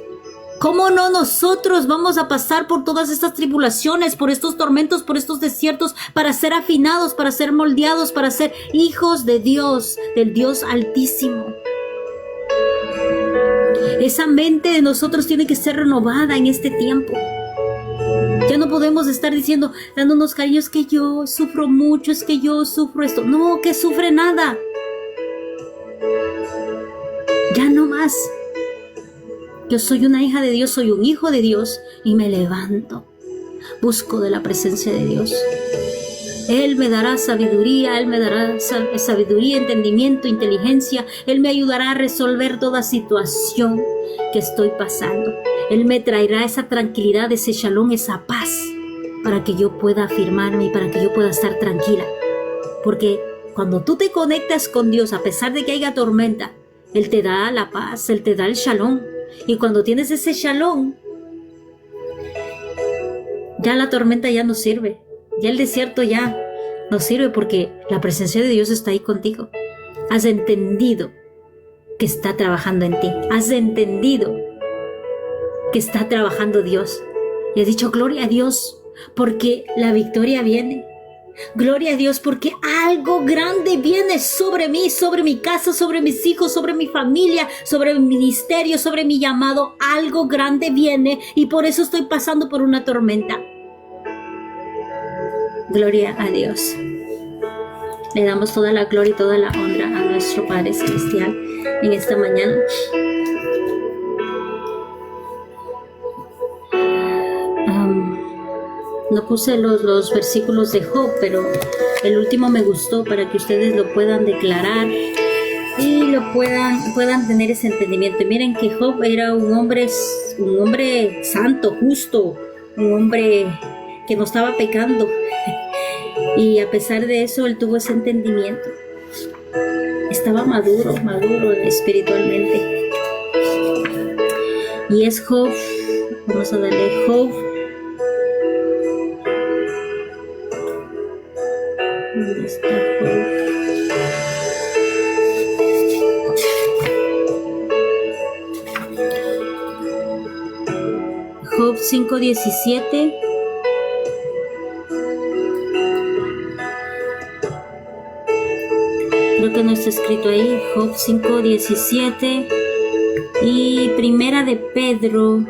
¿cómo no nosotros vamos a pasar por todas estas tribulaciones, por estos tormentos, por estos desiertos, para ser afinados, para ser moldeados, para ser hijos de Dios, del Dios Altísimo? Esa mente de nosotros tiene que ser renovada en este tiempo. Ya no podemos estar diciendo, dándonos cariños, que yo sufro mucho, es que yo sufro esto. No, que sufre nada. Ya no más. Yo soy una hija de Dios, soy un hijo de Dios y me levanto. Busco de la presencia de Dios. Él me dará sabiduría, Él me dará sabiduría, entendimiento, inteligencia. Él me ayudará a resolver toda situación que estoy pasando. Él me traerá esa tranquilidad, ese shalom, esa paz, para que yo pueda afirmarme y para que yo pueda estar tranquila. Porque cuando tú te conectas con Dios, a pesar de que haya tormenta, Él te da la paz, Él te da el shalom. Y cuando tienes ese shalom, ya la tormenta ya no sirve. Ya el desierto ya no sirve porque la presencia de Dios está ahí contigo. Has entendido que está trabajando en ti. Has entendido que está trabajando Dios. Y has dicho, gloria a Dios, porque la victoria viene. Gloria a Dios, porque algo grande viene sobre mí, sobre mi casa, sobre mis hijos, sobre mi familia, sobre mi ministerio, sobre mi llamado. Algo grande viene y por eso estoy pasando por una tormenta. Gloria a Dios. Le damos toda la gloria y toda la honra a nuestro Padre Celestial en esta mañana. No puse los versículos de Job, pero el último me gustó para que ustedes lo puedan declarar y lo puedan tener ese entendimiento. Miren que Job era un hombre santo, justo, un hombre que no estaba pecando. Y a pesar de eso, él tuvo ese entendimiento. Estaba maduro espiritualmente. Y es Job, vamos a darle Job. ¿Dónde está Job? Job 5:17. Creo que no está escrito ahí. Job 5:17 y Primera de Pedro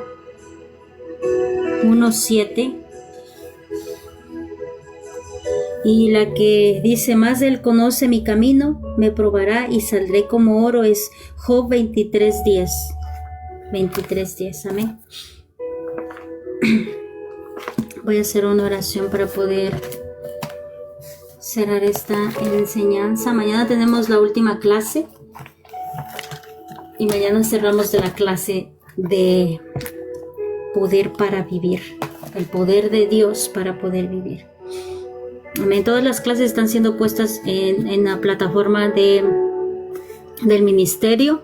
1:7. Y la que dice, más Él conoce mi camino, me probará y saldré como oro, es Job 23:10. 23:10, amén. Voy a hacer una oración para poder cerrar esta enseñanza. Mañana tenemos la última clase y mañana cerramos de la clase de poder para vivir, el poder de Dios para poder vivir. Amén. Todas las clases están siendo puestas en la plataforma del ministerio.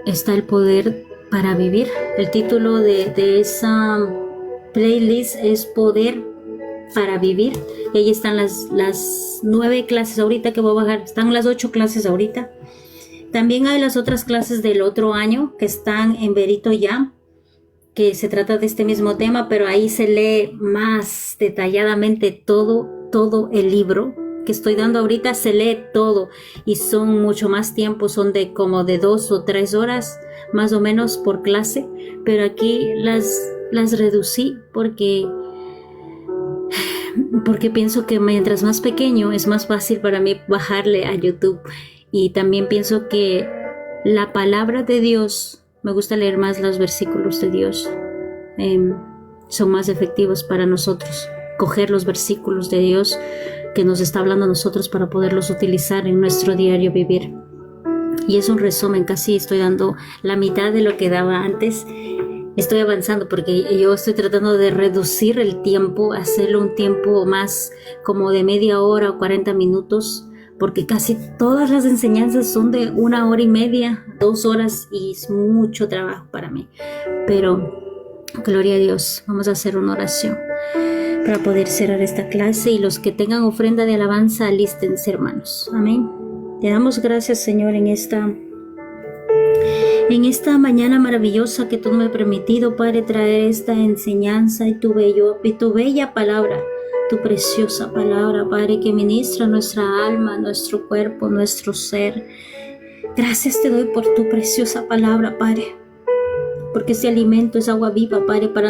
Está el poder para vivir. El título de esa playlist es Poder para Vivir. Y ahí están las 9 clases ahorita que voy a bajar. Están las 8 clases ahorita. También hay las otras clases del otro año que están en Verito Ya, que se trata de este mismo tema, pero ahí se lee más detalladamente todo el libro que estoy dando ahorita. Se lee todo y son mucho más tiempo, son como de 2 o 3 horas más o menos por clase, pero aquí las reducí porque pienso que mientras más pequeño es más fácil para mí bajarle a YouTube. Y también pienso que la palabra de Dios, me gusta leer más los versículos de Dios, son más efectivos para nosotros. Coger los versículos de Dios que nos está hablando a nosotros para poderlos utilizar en nuestro diario vivir. Y es un resumen, casi estoy dando la mitad de lo que daba antes. Estoy avanzando porque yo estoy tratando de reducir el tiempo, hacerlo un tiempo más como de media hora o 40 minutos, porque casi todas las enseñanzas son de 1 hora y media, 2 horas, y es mucho trabajo para mí. Pero gloria a Dios, vamos a hacer una oración para poder cerrar esta clase, y los que tengan ofrenda de alabanza, alístense, hermanos. Amén. Te damos gracias, Señor, en esta mañana maravillosa que tú me has permitido, Padre, traer esta enseñanza y tu bella palabra, tu preciosa palabra, Padre, que ministra nuestra alma, nuestro cuerpo, nuestro ser. Gracias te doy por tu preciosa palabra, Padre, porque este alimento es agua viva, Padre, para